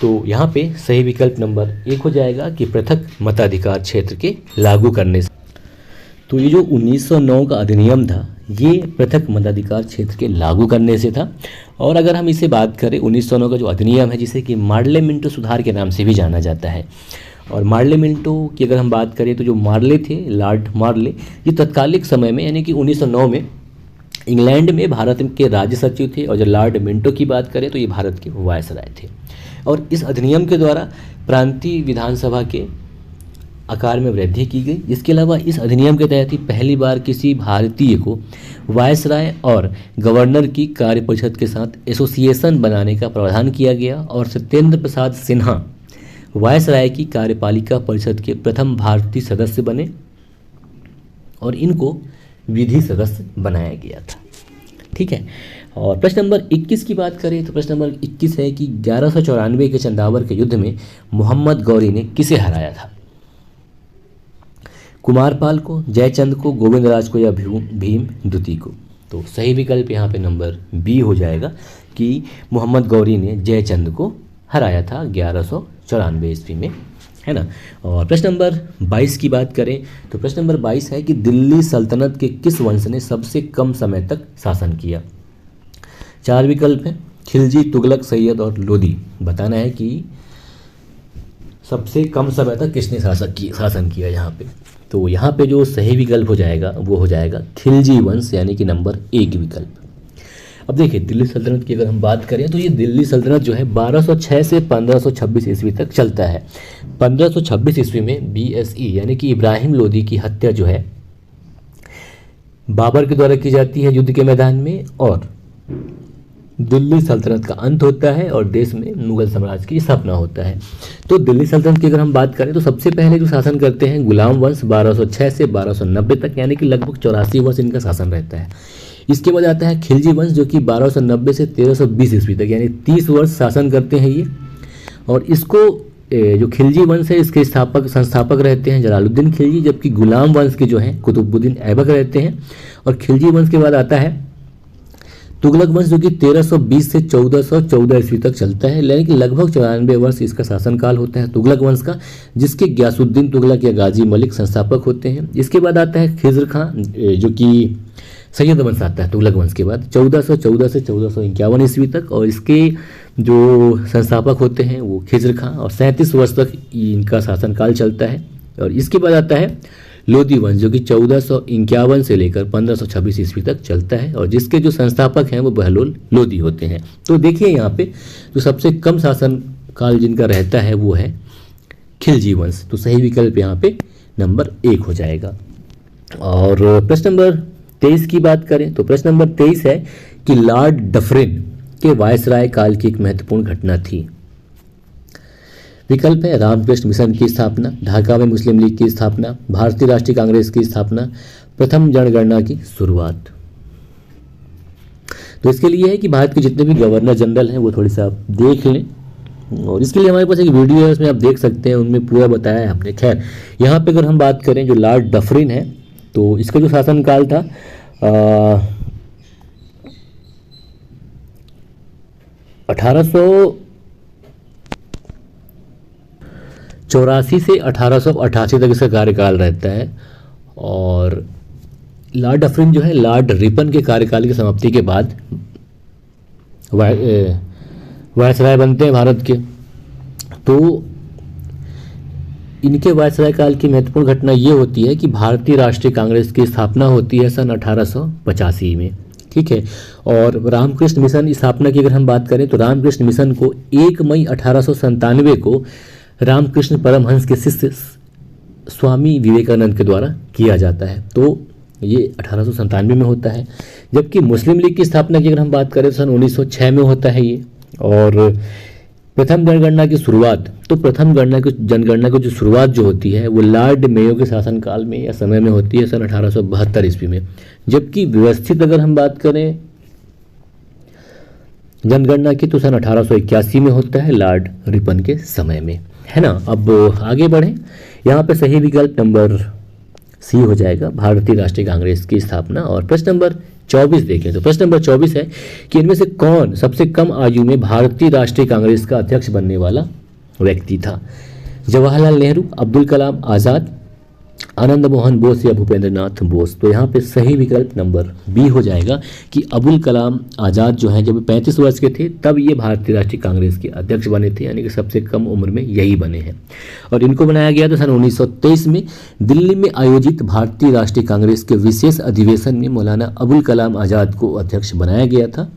तो यहाँ पे सही विकल्प नंबर 1 हो जाएगा कि पृथक मताधिकार क्षेत्र के लागू करने से। तो ये जो 1909 का अधिनियम था ये पृथक मताधिकार क्षेत्र के लागू करने से था। और अगर हम इसे बात करें 1909 का जो अधिनियम है, जिसे कि मार्ले मिंटो सुधार के नाम से भी जाना जाता है, और मार्ले मिंटो की अगर हम बात करें तो जो मार्ले थे, लॉर्ड मार्ले, ये तत्कालिक समय में यानी कि 1909 में इंग्लैंड में भारत के राज्य सचिव थे, और जो लॉर्ड मिंटो की बात करें तो ये भारत के वायसराय थे। और इस अधिनियम के द्वारा प्रांतीय विधानसभा के आकार में वृद्धि की गई। इसके अलावा इस अधिनियम के तहत ही पहली बार किसी भारतीय को वायसराय और गवर्नर की कार्य परिषद के साथ एसोसिएशन बनाने का प्रावधान किया गया, और सत्येंद्र प्रसाद सिन्हा वायसराय की कार्यपालिका परिषद के प्रथम भारतीय सदस्य बने, और इनको विधि सदस्य बनाया गया था। ठीक है। और प्रश्न नंबर 21 की बात करें तो प्रश्न नंबर 21 है कि 1194 के चंदावर के युद्ध में मोहम्मद गौरी ने किसे हराया था? कुमारपाल को, जयचंद को, गोविंदराज को, या भीम द्वितीय को? तो सही विकल्प यहाँ पे नंबर बी हो जाएगा कि मोहम्मद गौरी ने जयचंद को हराया था 1194 ईस्वी में, है ना। और प्रश्न नंबर 22 की बात करें तो प्रश्न नंबर 22 है कि दिल्ली सल्तनत के किस वंश ने सबसे कम समय तक शासन किया? 4 विकल्प हैं, खिलजी, तुगलक, सैयद और लोदी। बताना है कि सबसे कम समय तक किसने शासन किया यहाँ पे। तो यहाँ पे जो सही विकल्प हो जाएगा वो हो जाएगा खिलजी वंश, यानी कि नंबर 1 विकल्प। अब देखिए दिल्ली सल्तनत की अगर हम बात करें तो ये दिल्ली सल्तनत जो है 1206 से 1526 ईस्वी तक चलता है। 1526 ईस्वी में BSE यानी कि इब्राहिम लोदी की हत्या जो है बाबर के द्वारा की जाती है युद्ध के मैदान में, और दिल्ली सल्तनत का अंत होता है और देश में मुगल साम्राज्य की स्थापना होता है। तो दिल्ली सल्तनत की अगर हम बात करें तो सबसे पहले जो शासन करते हैं गुलाम वंश 1206 से 1290 तक, यानी कि लगभग 84 वर्ष इनका शासन रहता है। इसके बाद आता है खिलजी वंश जो कि 1290 से 1320 ईस्वी तक, यानी 30 वर्ष शासन करते हैं ये। और इसको जो खिलजी वंश है इसके संस्थापक रहते हैं जलालुद्दीन खिलजी, जबकि गुलाम वंश के जो हैं कुतुबुद्दीन ऐबक रहते हैं। और खिलजी वंश के बाद आता है तुगलक वंश जो कि 1320 से 1414 ईस्वी तक चलता है, यानी कि लगभग 94 वर्ष इसका शासनकाल होता है तुगलक वंश का, जिसके गयासुद्दीन तुगलक या गाजी मलिक संस्थापक होते हैं। इसके बाद आता है खिज़्र खां जो कि सैयद वंश आता है तुगलक वंश के बाद 1414 से 1451 ईस्वी तक, और इसके जो संस्थापक होते हैं वो खिज़्र खां, और 37 वर्ष तक इनका शासनकाल चलता है। और इसके बाद आता है लोदी वंश जो कि 1451 से लेकर 1526 ईस्वी तक चलता है, और जिसके जो संस्थापक हैं वो बहलोल लोदी होते हैं। तो देखिए यहाँ पे जो सबसे कम शासनकाल जिनका रहता है वो है खिलजी वंश। तो सही विकल्प यहाँ पे नंबर 1 हो जाएगा। और प्रश्न नंबर 23 की बात करें तो प्रश्न नंबर 23 है कि लॉर्ड डफरिन के वायसराय काल की एक महत्वपूर्ण घटना थी। विकल्प है रामकृष्ण मिशन की स्थापना, ढाका में मुस्लिम लीग की स्थापना, भारतीय राष्ट्रीय कांग्रेस की स्थापना, प्रथम जनगणना की शुरुआत। तो इसके लिए है कि भारत के जितने भी गवर्नर जनरल हैं वो थोड़ी सा आप देख लें, और इसके लिए हमारे पास एक वीडियो है उसमें आप देख सकते हैं, उनमें पूरा बताया है हमने। खैर यहाँ पे अगर हम बात करें जो लॉर्ड डफरिन है तो इसका जो शासनकाल था 1800 84 से 1888 तक इसका कार्यकाल रहता है। और लॉर्ड डफरिन जो है लॉर्ड रिपन के कार्यकाल की समाप्ति के बाद वायसराय बनते हैं भारत के। तो इनके वायसराय काल की महत्वपूर्ण घटना ये होती है कि भारतीय राष्ट्रीय कांग्रेस की स्थापना होती है सन 1885 में। ठीक है। और रामकृष्ण मिशन स्थापना की अगर हम बात करें तो रामकृष्ण मिशन को 1 मई 1897 को रामकृष्ण परमहंस के शिष्य स्वामी विवेकानंद के द्वारा किया जाता है। तो ये 1897 में होता है। जबकि मुस्लिम लीग की स्थापना की अगर हम बात करें तो सन 1906 में होता है ये। और प्रथम जनगणना की शुरुआत, तो प्रथम जनगणना की जो शुरुआत जो होती है वो लॉर्ड मेयो के शासनकाल में या समय में होती है सन 1872 ईस्वी में। जबकि व्यवस्थित अगर हम बात करें जनगणना की तो सन 1881 में होता है लॉर्ड रिपन के समय में, है ना। अब आगे बढ़ें, यहाँ पे सही विकल्प नंबर सी हो जाएगा, भारतीय राष्ट्रीय कांग्रेस की स्थापना। और प्रश्न नंबर 24 देखें तो प्रश्न नंबर 24 है कि इनमें से कौन सबसे कम आयु में भारतीय राष्ट्रीय कांग्रेस का अध्यक्ष बनने वाला व्यक्ति था? जवाहरलाल नेहरू, अब्दुल कलाम आज़ाद, आनंद मोहन बोस या भूपेंद्र नाथ बोस। तो यहाँ पे सही विकल्प नंबर बी हो जाएगा कि अब्दुल कलाम आज़ाद जो हैं जब 35 वर्ष के थे तब ये भारतीय राष्ट्रीय कांग्रेस के अध्यक्ष बने थे, यानी कि सबसे कम उम्र में यही बने हैं। और इनको बनाया गया था सन 1923 में दिल्ली में आयोजित भारतीय राष्ट्रीय कांग्रेस के विशेष अधिवेशन में मौलाना अबुल कलाम आज़ाद को अध्यक्ष बनाया गया था।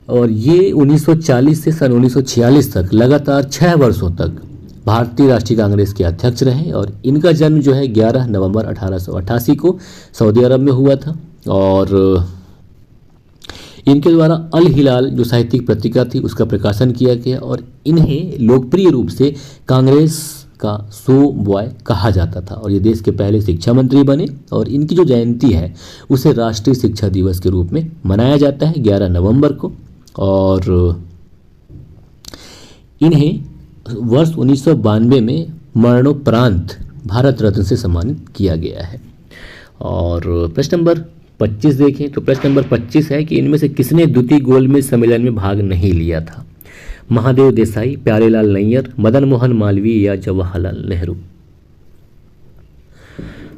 और ये 1940 से सन 1946 तक लगातार 6 वर्षों तक भारतीय राष्ट्रीय कांग्रेस के अध्यक्ष रहे। और इनका जन्म जो है 11 नवंबर 1888 को सऊदी अरब में हुआ था। और इनके द्वारा अल हिलाल जो साहित्यिक पत्रिका थी उसका प्रकाशन किया गया। और इन्हें लोकप्रिय रूप से कांग्रेस का सो बॉय कहा जाता था। और ये देश के पहले शिक्षा मंत्री बने। और इनकी जो जयंती है उसे राष्ट्रीय शिक्षा दिवस के रूप में मनाया जाता है 11 नवंबर को। और इन्हें वर्ष 1992 में मरणोपरांत भारत रत्न से सम्मानित किया गया है। और प्रश्न नंबर 25 देखें तो प्रश्न नंबर 25 है कि इनमें से किसने द्वितीय गोलमेज सम्मेलन में भाग नहीं लिया था? महादेव देसाई, प्यारेलाल नैयर, मदन मोहन मालवीय या जवाहरलाल नेहरू।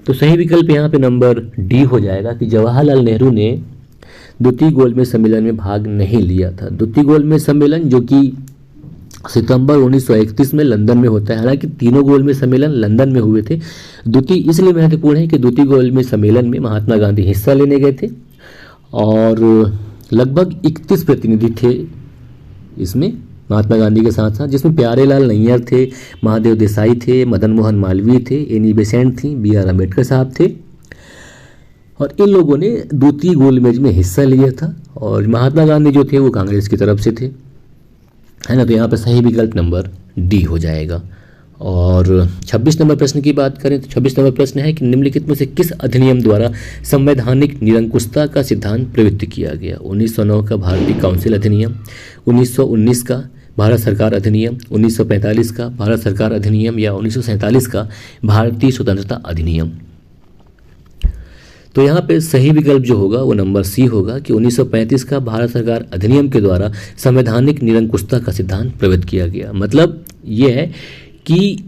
तो सही विकल्प यहाँ पे नंबर डी हो जाएगा कि जवाहरलाल नेहरू ने द्वितीय गोलमेज सम्मेलन में भाग नहीं लिया था। द्वितीय गोलमेज सम्मेलन जो कि सितंबर 1931 में लंदन में होता है। हालांकि तीनों गोलमेज सम्मेलन लंदन में हुए थे। द्वितीय इसलिए महत्वपूर्ण है कि द्वितीय गोलमेज सम्मेलन में महात्मा गांधी हिस्सा लेने गए थे और लगभग 31 प्रतिनिधि थे इसमें महात्मा गांधी के साथ साथ, जिसमें प्यारेलाल नैयर थे, महादेव देसाई थे, मदन मोहन मालवीय थे, एनी बेसेंट थी, BR अम्बेडकर साहब थे। और इन लोगों ने द्वितीय गोलमेज में हिस्सा लिया था। और महात्मा गांधी जो थे वो कांग्रेस की तरफ से थे, है ना। तो यहाँ पर सही विकल्प नंबर डी हो जाएगा। और 26 नंबर प्रश्न की बात करें तो 26 नंबर प्रश्न है कि निम्नलिखित में से किस अधिनियम द्वारा संवैधानिक निरंकुशता का सिद्धांत प्रवृत्त किया गया? 1909 का भारतीय काउंसिल अधिनियम, 1919 का भारत सरकार अधिनियम, 1945 का भारत सरकार अधिनियम या 1947 का भारतीय स्वतंत्रता अधिनियम। तो यहाँ पे सही विकल्प जो होगा वो नंबर सी होगा कि 1935 का भारत सरकार अधिनियम के द्वारा संवैधानिक निरंकुशता का सिद्धांत प्रवृत्त किया गया। मतलब ये है कि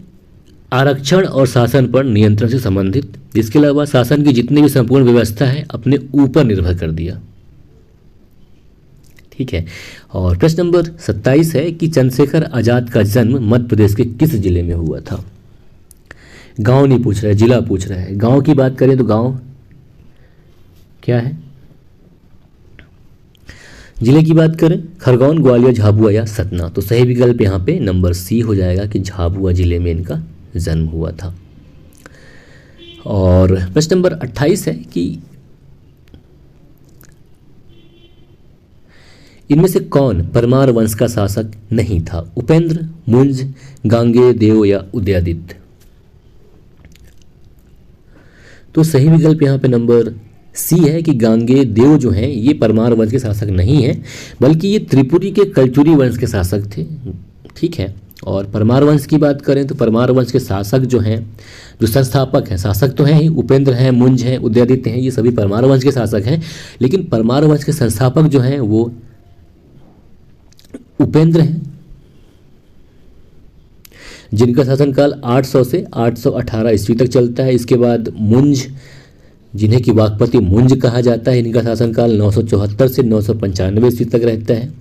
आरक्षण और शासन पर नियंत्रण से संबंधित, इसके अलावा शासन की जितनी भी संपूर्ण व्यवस्था है अपने ऊपर निर्भर कर दिया। ठीक है। और प्रश्न नंबर 27 है कि चंद्रशेखर आजाद का जन्म मध्य प्रदेश के किस जिले में हुआ था? गांव नहीं पूछ रहा है, जिला पूछ रहा है। गांव की बात करें तो गांव क्या है? जिले की बात करें खरगोन, ग्वालियर, झाबुआ या सतना। तो सही विकल्प यहाँ पे नंबर सी हो जाएगा कि झाबुआ जिले में इनका जन्म हुआ था। और प्रश्न नंबर 28 है कि इनमें से कौन परमार वंश का शासक नहीं था? उपेंद्र, मुंज, गांगे देव या उदयादित्य। तो सही विकल्प यहाँ पे नंबर सी है कि गांगे देव जो हैं ये परमार वंश के शासक नहीं हैं, बल्कि ये त्रिपुरी के कलचुरी वंश के शासक थे। ठीक है। और परमार वंश की बात करें तो परमार वंश के शासक जो हैं, जो संस्थापक हैं, शासक तो हैं ही, उपेंद्र हैं, मुंज हैं, उदयादित्य हैं, ये सभी परमार वंश के शासक हैं। लेकिन परमार वंश के संस्थापक जो हैं वो उपेंद्र हैं। जिनका शासनकाल 800 से 818 ईस्वी तक चलता है। इसके बाद मुंज, जिन्हें कि वाकपति मुंज कहा जाता है, इनका शासनकाल 974 से 995 ईस्वी तक रहता है।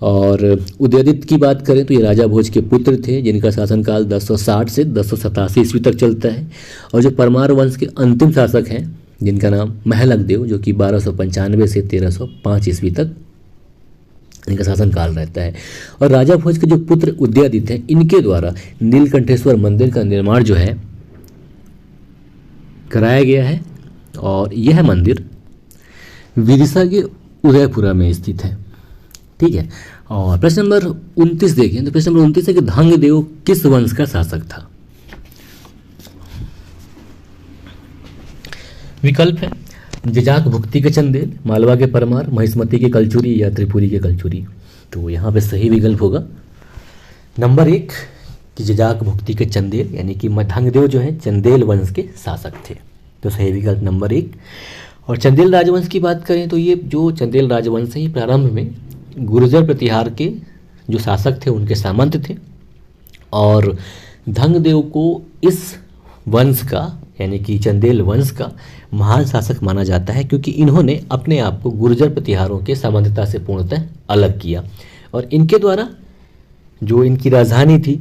और उदयदित्य की बात करें तो ये राजा भोज के पुत्र थे, जिनका शासनकाल 1060 से 1087 ईस्वी तक चलता है। और जो परमार वंश के अंतिम शासक हैं, जिनका नाम महलकदेव, जो कि 1295 से 1305 ईस्वी तक इनका शासनकाल रहता है। और राजा भोज के जो पुत्र उदयादित्य हैं, इनके द्वारा नीलकंठेश्वर मंदिर का निर्माण जो है कराया गया है। और यह मंदिर विदिशा के उदयपुरा में स्थित है। ठीक है। और प्रश्न नंबर 29 देखें तो प्रश्न नंबर 29 है कि धंगदेव किस वंश का शासक था। विकल्प है जजाक भुक्ति के चंदेल, मालवा के परमार, महिष्मती के कलचुरी या त्रिपुरी के कलचुरी। तो यहाँ पे सही विकल्प होगा नंबर 1 कि जजाक भुक्ति के चंदेल, यानी कि धंगदेव जो है चंदेल वंश के शासक थे। तो सही विकल्प नंबर 1। और चंदेल राजवंश की बात करें तो ये जो चंदेल राजवंश है ये प्रारंभ में गुर्जर प्रतिहार के जो शासक थे उनके सामंत थे। और धंगदेव को इस वंश का, यानी कि चंदेल वंश का महान शासक माना जाता है, क्योंकि इन्होंने अपने आप को गुर्जर प्रतिहारों के सामंतता से पूर्णतः अलग किया। और इनके द्वारा जो इनकी राजधानी थी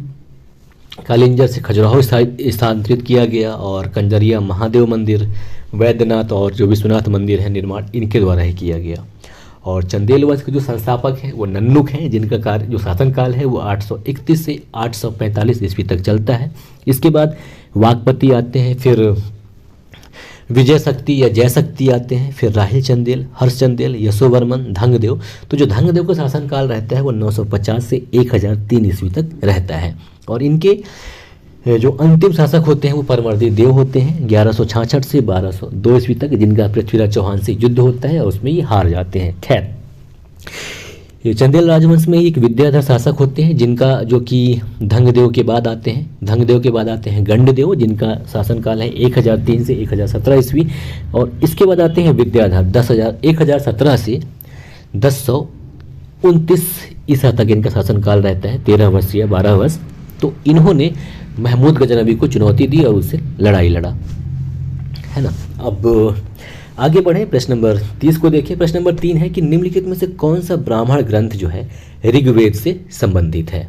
कालिंजर से खजुराहो स्थानांतरित किया गया। और कंजरिया महादेव मंदिर, वैद्यनाथ और जो विश्वनाथ मंदिर है निर्माण इनके द्वारा ही किया गया। और चंदेल वंश के जो संस्थापक हैं वो नन्नुक हैं, जिनका कार्य जो शासनकाल है वो 831 से 845 ईस्वी तक चलता है। इसके बाद वाकपति आते हैं, फिर विजय शक्ति या जय शक्ति आते हैं, फिर राहिल चंदेल, हर्ष चंदेल, यशोवर्मन, धंगदेव। तो जो धंगदेव का शासनकाल रहता है वो 950 से 1003 ईस्वी तक रहता है। और इनके जो अंतिम शासक होते हैं वो परमर्दी देव होते हैं 1166 से 1202 ईस्वी तक, जिनका पृथ्वीराज चौहान से युद्ध होता है और उसमें ये हार जाते हैं। खैर, ये चंदेल राजवंश में एक विद्याधर शासक होते हैं, जिनका जो कि धंगदेव के बाद आते हैं। धंगदेव के बाद आते हैं गंडदेव, जिनका शासनकाल है 1003 से 1017 ईस्वी। और इसके बाद आते हैं विद्याधर 1017 से 1029 ईसा तक इनका शासनकाल रहता है, 13 वर्ष या 12 वर्ष। तो इन्होंने महमूद गजनवी को चुनौती दी और उससे लड़ाई लड़ा, है ना। अब आगे बढ़े, प्रश्न नंबर 30 को देखिए। प्रश्न नंबर 3 है कि निम्नलिखित में से कौन सा ब्राह्मण ग्रंथ जो है ऋग्वेद से संबंधित है।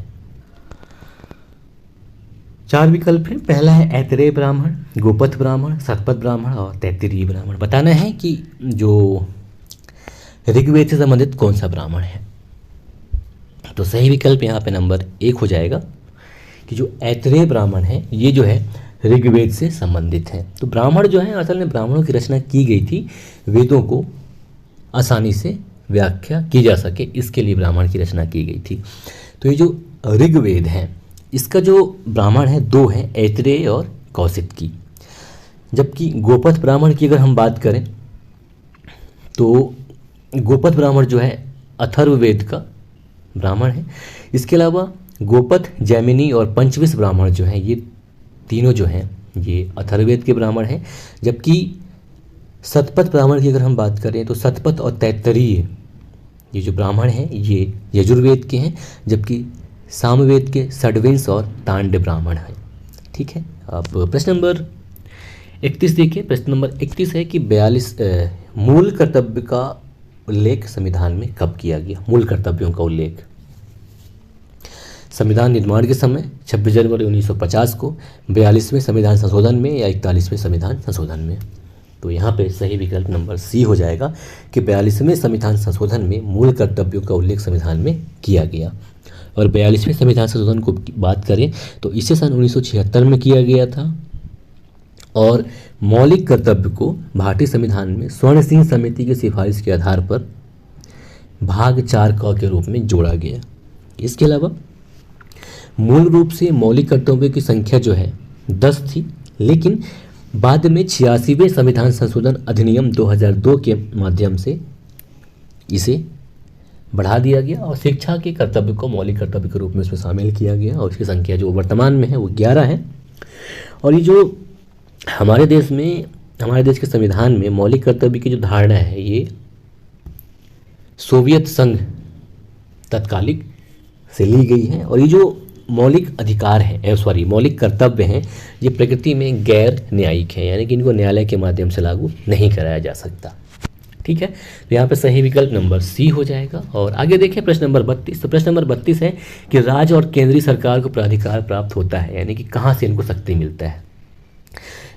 4 विकल्प हैं। पहला है ऐतरेय ब्राह्मण, गोपथ ब्राह्मण, शतपथ ब्राह्मण और तैत्तिरीय ब्राह्मण। बताना है कि जो ऋग्वेद से संबंधित कौन सा ब्राह्मण है। तो सही विकल्प यहाँ पे नंबर 1 हो जाएगा कि जो ऐतरेय ब्राह्मण है ये जो है ऋग्वेद से संबंधित है। तो ब्राह्मण जो है असल में ब्राह्मणों की रचना की गई थी वेदों को आसानी से व्याख्या की जा सके, इसके लिए ब्राह्मण की रचना की गई थी। तो ये जो ऋग्वेद है इसका जो ब्राह्मण है 2 हैं, ऐतरेय और कौशिकी। जबकि गोपथ ब्राह्मण की अगर हम बात करें तो गोपथ ब्राह्मण जो है अथर्ववेद का ब्राह्मण है। इसके अलावा गोपथ, जैमिनी और पंचविश ब्राह्मण जो हैं ये तीनों जो हैं ये अथर्ववेद के ब्राह्मण हैं। जबकि शतपथ ब्राह्मण की अगर हम बात करें तो शतपथ और तैत्तरीय ये जो ब्राह्मण हैं ये यजुर्वेद के हैं, जबकि सामवेद के षड्विंश और तांड ब्राह्मण हैं। ठीक है। अब प्रश्न नंबर 31 देखिए। प्रश्न नंबर 31 है कि 42 मूल कर्तव्य का उल्लेख संविधान में कब किया गया। मूल कर्तव्यों का उल्लेख संविधान निर्माण के समय 26 जनवरी 1950 को, 42वें संविधान संशोधन में या 41वें संविधान संशोधन में। तो यहाँ पे सही विकल्प नंबर सी हो जाएगा कि 42वें संविधान संशोधन में मूल कर्तव्यों का उल्लेख संविधान में किया गया। और 42वें संविधान संशोधन को बात करें तो इसे सन 1976 में किया गया था। और मौलिक कर्तव्य को भारतीय संविधान में स्वर्ण सिंह समिति की सिफारिश के आधार पर भाग 4 के रूप में जोड़ा गया। इसके अलावा मूल रूप से मौलिक कर्तव्यों की संख्या जो है 10 थी, लेकिन बाद में 86वें संविधान संशोधन अधिनियम 2002 के माध्यम से इसे बढ़ा दिया गया और शिक्षा के कर्तव्य को मौलिक कर्तव्य के रूप में उसमें शामिल किया गया और इसकी संख्या जो वर्तमान में है वो 11 है। और ये जो हमारे देश के संविधान में मौलिक कर्तव्य की जो धारणा है ये सोवियत संघ तत्कालिक से ली गई है। और ये जो मौलिक अधिकार हैं, मौलिक कर्तव्य हैं, ये प्रकृति में गैर न्यायिक हैं, यानी कि इनको न्यायालय के माध्यम से लागू नहीं कराया जा सकता। ठीक है, तो यहाँ पे सही विकल्प नंबर सी हो जाएगा। और आगे देखें प्रश्न नंबर 32। तो प्रश्न नंबर 32 है कि राज्य और केंद्रीय सरकार को प्राधिकार प्राप्त होता है, यानी कि कहाँ से इनको शक्ति मिलता है।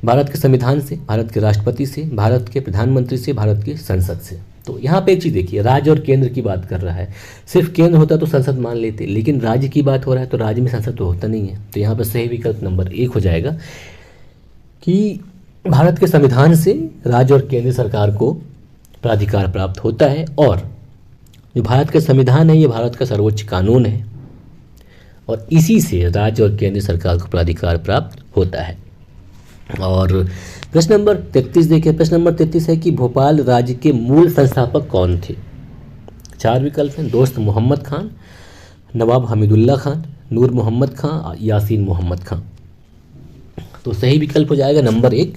भारत के संविधान से, भारत के राष्ट्रपति से, भारत के प्रधानमंत्री से, भारत की संसद से। तो यहाँ पे एक चीज़ देखिए, राज्य और केंद्र की बात कर रहा है। सिर्फ केंद्र होता तो संसद मान लेते, लेकिन राज्य की बात हो रहा है तो राज्य में संसद तो होता नहीं है। तो यहाँ पर सही विकल्प नंबर 1 हो जाएगा कि भारत के संविधान से राज्य और केंद्र सरकार को प्राधिकार प्राप्त होता है, और जो भारत का संविधान है ये भारत का सर्वोच्च कानून है, और इसी से राज्य और केंद्र सरकार को प्राधिकार प्राप्त होता है। और प्रश्न नंबर 33 देखिए, प्रश्न नंबर 33 है कि भोपाल राज्य के मूल संस्थापक कौन थे। 4 विकल्प हैं, दोस्त मोहम्मद खान, नवाब हमीदुल्ला खान, नूर मोहम्मद खान, यासीन मोहम्मद खान। तो सही विकल्प हो जाएगा नंबर 1,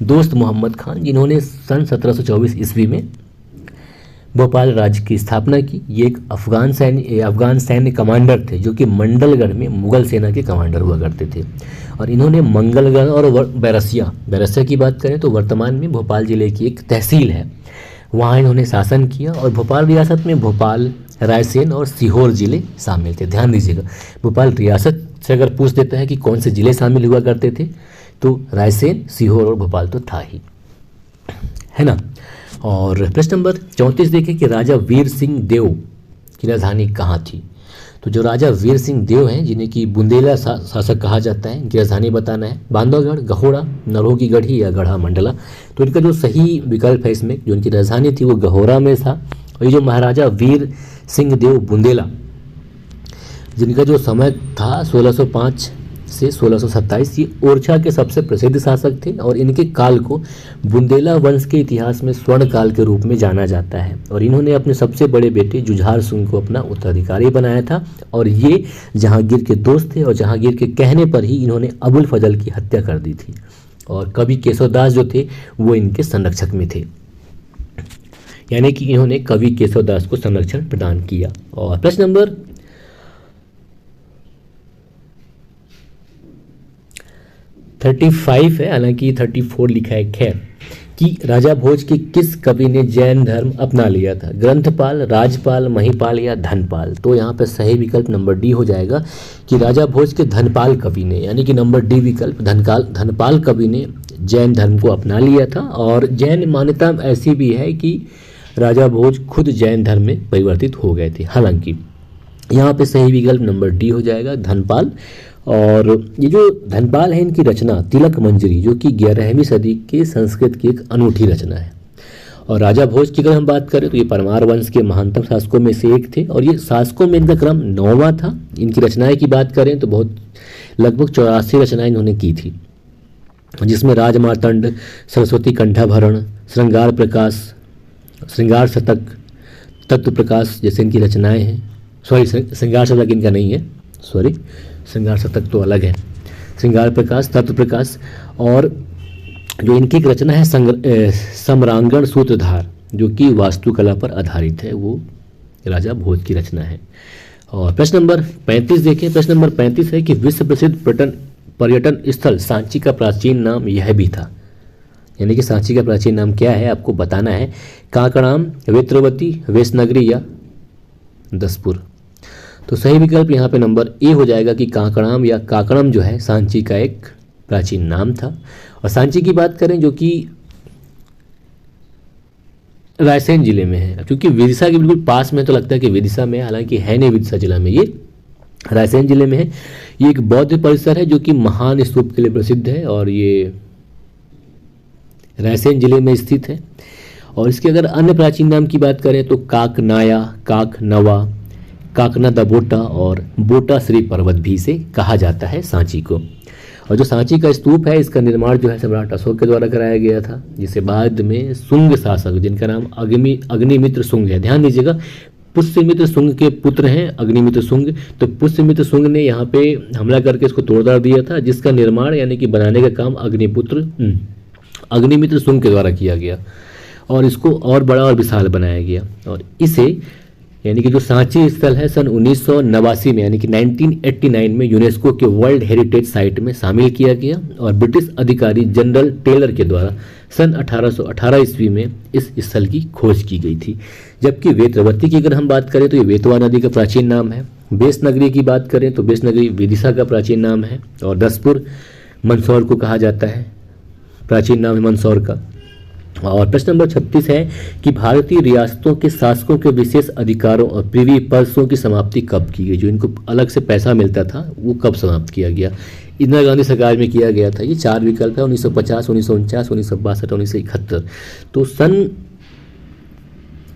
दोस्त मोहम्मद खान, जिन्होंने सन 1724 ईस्वी में भोपाल राज्य की स्थापना की। ये एक अफगान सैन्य कमांडर थे जो कि मंडलगढ़ में मुगल सेना के कमांडर हुआ करते थे, और इन्होंने मंगलगढ़ और बैरसिया की बात करें तो वर्तमान में भोपाल जिले की एक तहसील है, वहाँ इन्होंने शासन किया। और भोपाल रियासत में भोपाल, रायसेन और सीहोर जिले शामिल थे। ध्यान दीजिएगा, भोपाल रियासत से अगर पूछ देता है कि कौन से जिले शामिल हुआ करते थे तो रायसेन, सीहोर और भोपाल तो था ही, है ना। और प्रश्न नंबर 34 देखें कि राजा वीर सिंह देव की राजधानी कहाँ थी। तो जो राजा वीर सिंह देव हैं, जिन्हें कि बुंदेला शासक कहा जाता है, इनकी राजधानी बताना है बांधवगढ़, गहोड़ा, नरोगी गढ़ी या गढ़ा मंडला। तो इनका जो सही विकल्प है इसमें, जो इनकी राजधानी थी वो गहोड़ा में था। और ये जो महाराजा वीर सिंह देव बुंदेला, जिनका जो समय था 1605 से 1627, ये ओरछा के सबसे प्रसिद्ध शासक थे, और इनके काल को बुंदेला वंश के इतिहास में स्वर्ण काल के रूप में जाना जाता है। और इन्होंने अपने सबसे बड़े बेटे जुझार सिंह को अपना उत्तराधिकारी बनाया था, और ये जहांगीर के दोस्त थे, और जहांगीर के कहने पर ही इन्होंने अबुल फजल की हत्या कर दी थी। और कवि केशवदास जो थे वो इनके संरक्षक में थे, यानी कि इन्होंने कवि केशवदास को संरक्षण प्रदान किया। और प्रश्न नंबर 35 है, हालांकि 34 लिखा है, खैर, कि राजा भोज के किस कवि ने जैन धर्म अपना लिया था। ग्रंथपाल, राजपाल, महिपाल या धनपाल। तो यहाँ पे सही विकल्प नंबर डी हो जाएगा कि राजा भोज के धनपाल कवि ने, यानी कि नंबर डी विकल्प, धनपाल कवि ने जैन धर्म को अपना लिया था। और जैन मान्यता ऐसी भी है कि राजा भोज खुद जैन धर्म में परिवर्तित हो गए थे। हालांकि यहाँ पे सही विकल्प नंबर डी हो जाएगा, धनपाल। और ये जो धनपाल है, इनकी रचना तिलक मंजरी, जो कि 11वीं सदी के संस्कृत की एक अनूठी रचना है। और राजा भोज की अगर हम बात करें तो ये परमार वंश के महानतम शासकों में से एक थे, और ये शासकों में इनका क्रम 9वां था। इनकी रचनाएं की बात करें तो बहुत लगभग 84 रचनाएं इन्होंने की थी, जिसमें राजमार्तंड, सरस्वती कंठाभरण, श्रृंगार प्रकाश, श्रृंगार शतक, तत्व प्रकाश जैसे इनकी रचनाएं हैं। सॉरी, श्रृंगार शतक इनका नहीं है, सॉरी, श्रृंगार शतक तो अलग है। श्रृंगार प्रकाश, तत्व प्रकाश, और जो इनकी एक रचना है सम्रांगण सूत्रधार, जो कि वास्तुकला पर आधारित है, वो राजा भोज की रचना है। और प्रश्न नंबर 35 देखें, प्रश्न नंबर 35 है कि विश्व प्रसिद्ध पर्यटन स्थल सांची का प्राचीन नाम यह भी था। यानी कि सांची का प्राचीन नाम क्या है आपको बताना है। काकड़ाम, वेत्रवती, वेशनगरी या दसपुर। तो सही विकल्प यहाँ पे नंबर ए हो जाएगा कि काकड़ाम या काकड़म जो है सांची का एक प्राचीन नाम था। और सांची की बात करें जो कि रायसेन जिले में है, क्योंकि विदिशा के बिल्कुल पास में, तो लगता है कि विदिशा में, हालांकि है नहीं विदिशा जिला में, ये रायसेन जिले में है। ये एक बौद्ध परिसर है जो कि महान स्तूप के लिए प्रसिद्ध है, और ये रायसेन जिले में स्थित है। और इसके अगर अन्य प्राचीन नाम की बात करें तो काकनाया, काकनवा, काकना दबोटा और बोटा श्री पर्वत भी से कहा जाता है सांची को। और जो सांची का स्तूप है, इसका निर्माण जो है सम्राट अशोक के द्वारा कराया गया था, जिसे बाद में सुंग शासक, जिनका नाम अग्निमित्र सुंग है, ध्यान दीजिएगा, पुष्यमित्र सुंग के पुत्र हैं अग्निमित्र सुंग। तो पुष्यमित्र सुंग ने यहाँ पे हमला करके इसको तोड़दार दिया था, जिसका निर्माण यानी कि बनाने का काम अग्निमित्र सुंग के द्वारा किया गया, और इसको और बड़ा और विशाल बनाया गया। और इसे यानी कि जो सांची स्थल है सन 1989 में यानी कि 1989 में यूनेस्को के वर्ल्ड हेरिटेज साइट में शामिल किया गया और ब्रिटिश अधिकारी जनरल टेलर के द्वारा सन 1818 ईस्वी में इस स्थल की खोज की गई थी। जबकि वेतवती की अगर हम बात करें तो ये वेतवा नदी का प्राचीन नाम है। बेस नगरी की बात करें तो बेस नगरी विदिशा का प्राचीन नाम है और दसपुर मंदसौर को कहा जाता है, प्राचीन नाम है मंदसौर का। और प्रश्न नंबर 36 है कि भारतीय रियासतों के शासकों के विशेष अधिकारों और प्रिवी पर्सों की समाप्ति कब की गई? जो इनको अलग से पैसा मिलता था वो कब समाप्त किया गया? इंदिरा गांधी सरकार में किया गया था। ये 4 विकल्प है, 1950, 1949, 1962, 1971। तो सन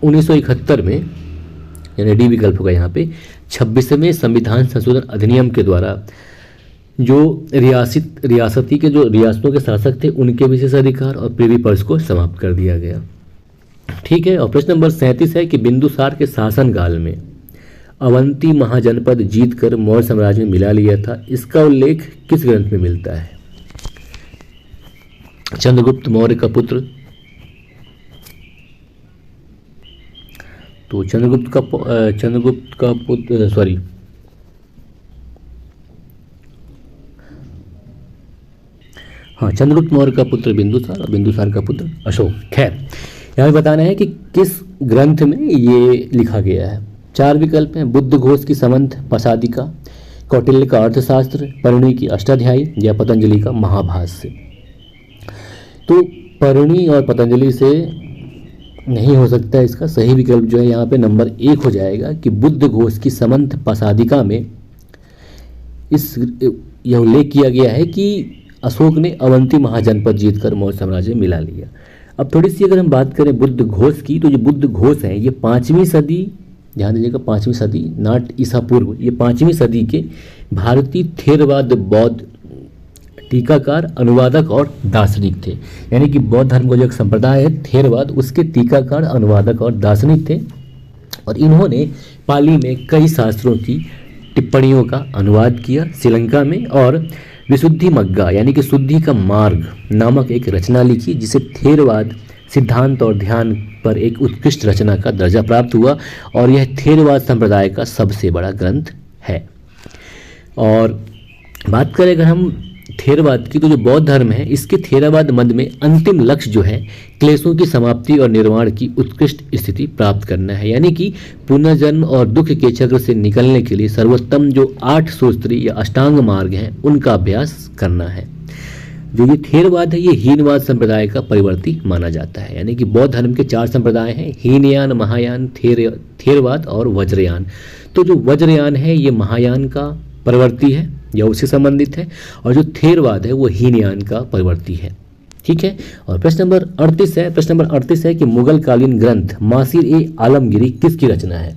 1971 में यानी डी विकल्प होगा यहाँ पे 26वें संविधान संशोधन अधिनियम के द्वारा जो रियासती के जो रियासतों के शासक थे उनके विशेष अधिकार और प्रिवी पर्स को समाप्त कर दिया गया। ठीक है। और प्रश्न नंबर 37 है कि बिंदुसार के शासनकाल में अवंती महाजनपद जीतकर मौर्य साम्राज्य में मिला लिया था। इसका उल्लेख किस ग्रंथ में मिलता है? चंद्रगुप्त मौर्य का पुत्र, तो चंद्रगुप्त का पुत्र चंद्रगुप्त मौर्य का पुत्र बिंदुसार और बिंदुसार का पुत्र अशोक। खैर, यहाँ बताना है कि किस ग्रंथ में ये लिखा गया है। 4 विकल्प हैं, बुद्ध घोष की समंत पसादिका, कौटिल्य का अर्थशास्त्र, परिणी की अष्टाध्यायी या पतंजलि का महाभाष्य। तो परिणी और पतंजलि से नहीं हो सकता है। इसका सही विकल्प जो है यहाँ पे नंबर 1 हो जाएगा कि बुद्ध घोष की समंत पसादिका में यह उल्लेख किया गया है कि अशोक ने अवंती महाजनपद जीतकर मौर्य साम्राज्य में मिला लिया। अब थोड़ी सी अगर हम बात करें बुद्ध घोष की, तो जो बुद्ध घोष है ये 5वीं सदी, ध्यान दीजिएगा 5वीं सदी नाट ईसा पूर्व, ये 5वीं सदी के भारतीय थेरवाद बौद्ध टीकाकार, अनुवादक और दार्शनिक थे। यानी कि बौद्ध धर्म का जो एक संप्रदाय है थेरवाद, उसके टीकाकार, अनुवादक और दार्शनिक थे और इन्होंने पाली में कई शास्त्रों की टिप्पणियों का अनुवाद किया श्रीलंका में और विशुद्धि मग्गा यानी कि शुद्धि का मार्ग नामक एक रचना लिखी जिसे थेरवाद सिद्धांत और ध्यान पर एक उत्कृष्ट रचना का दर्जा प्राप्त हुआ और यह थेरवाद संप्रदाय का सबसे बड़ा ग्रंथ है। और बात करें अगर हम थेरवाद की, तो जो बौद्ध धर्म है इसके थेरवाद मत में अंतिम लक्ष्य जो है क्लेशों की समाप्ति और निर्वाण की उत्कृष्ट स्थिति प्राप्त करना है। यानी कि पुनर्जन्म और दुख के चक्र से निकलने के लिए सर्वोत्तम जो 8 सूत्री या अष्टांग मार्ग हैं उनका अभ्यास करना है। जो ये थेरवाद है ये हीनवाद संप्रदाय का परिवर्ती माना जाता है। यानी कि बौद्ध धर्म के 4 संप्रदाय हैं, हीनयान, महायान, थेरवाद और वज्रयान। तो जो वज्रयान है ये महायान का परिवर्ती है या उससे संबंधित है और जो थेरवाद है वो हीनयान का परिवर्ती है। ठीक है। और प्रश्न नंबर 38 है कि मुगल कालीन ग्रंथ मासिर ए आलमगिरी किसकी रचना है?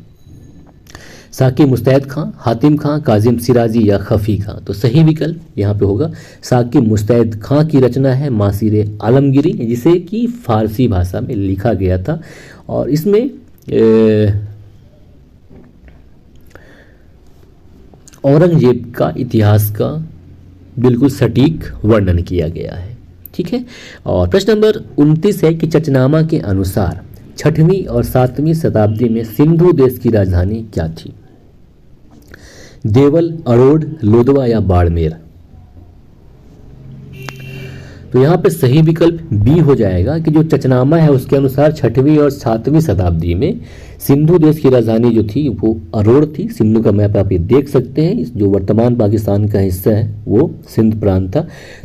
साकी मुस्तैद खां, हातिम खां, काजिम सिराजी या खफी खां? तो सही विकल्प यहाँ पे होगा साकी मुस्तैद खां की रचना है मासिर ए आलमगिरी, जिसे कि फारसी भाषा में लिखा गया था और इसमें औरंगजेब का इतिहास का बिल्कुल सटीक वर्णन किया गया है। ठीक है। और प्रश्न नंबर 29 है कि चचनामा के अनुसार 6वीं और 7वीं शताब्दी में सिंधु देश की राजधानी क्या थी? देवल, अड़ोड, लोदवा या बाड़मेर? तो यहाँ पे सही विकल्प बी हो जाएगा कि जो चचनामा है उसके अनुसार 6वीं और 7वीं शताब्दी में सिंधु देश की राजधानी जो थी वो अरोड़ थी। सिंधु का मैप आप ये देख सकते हैं, जो वर्तमान पाकिस्तान का हिस्सा है वो सिंध प्रांत था।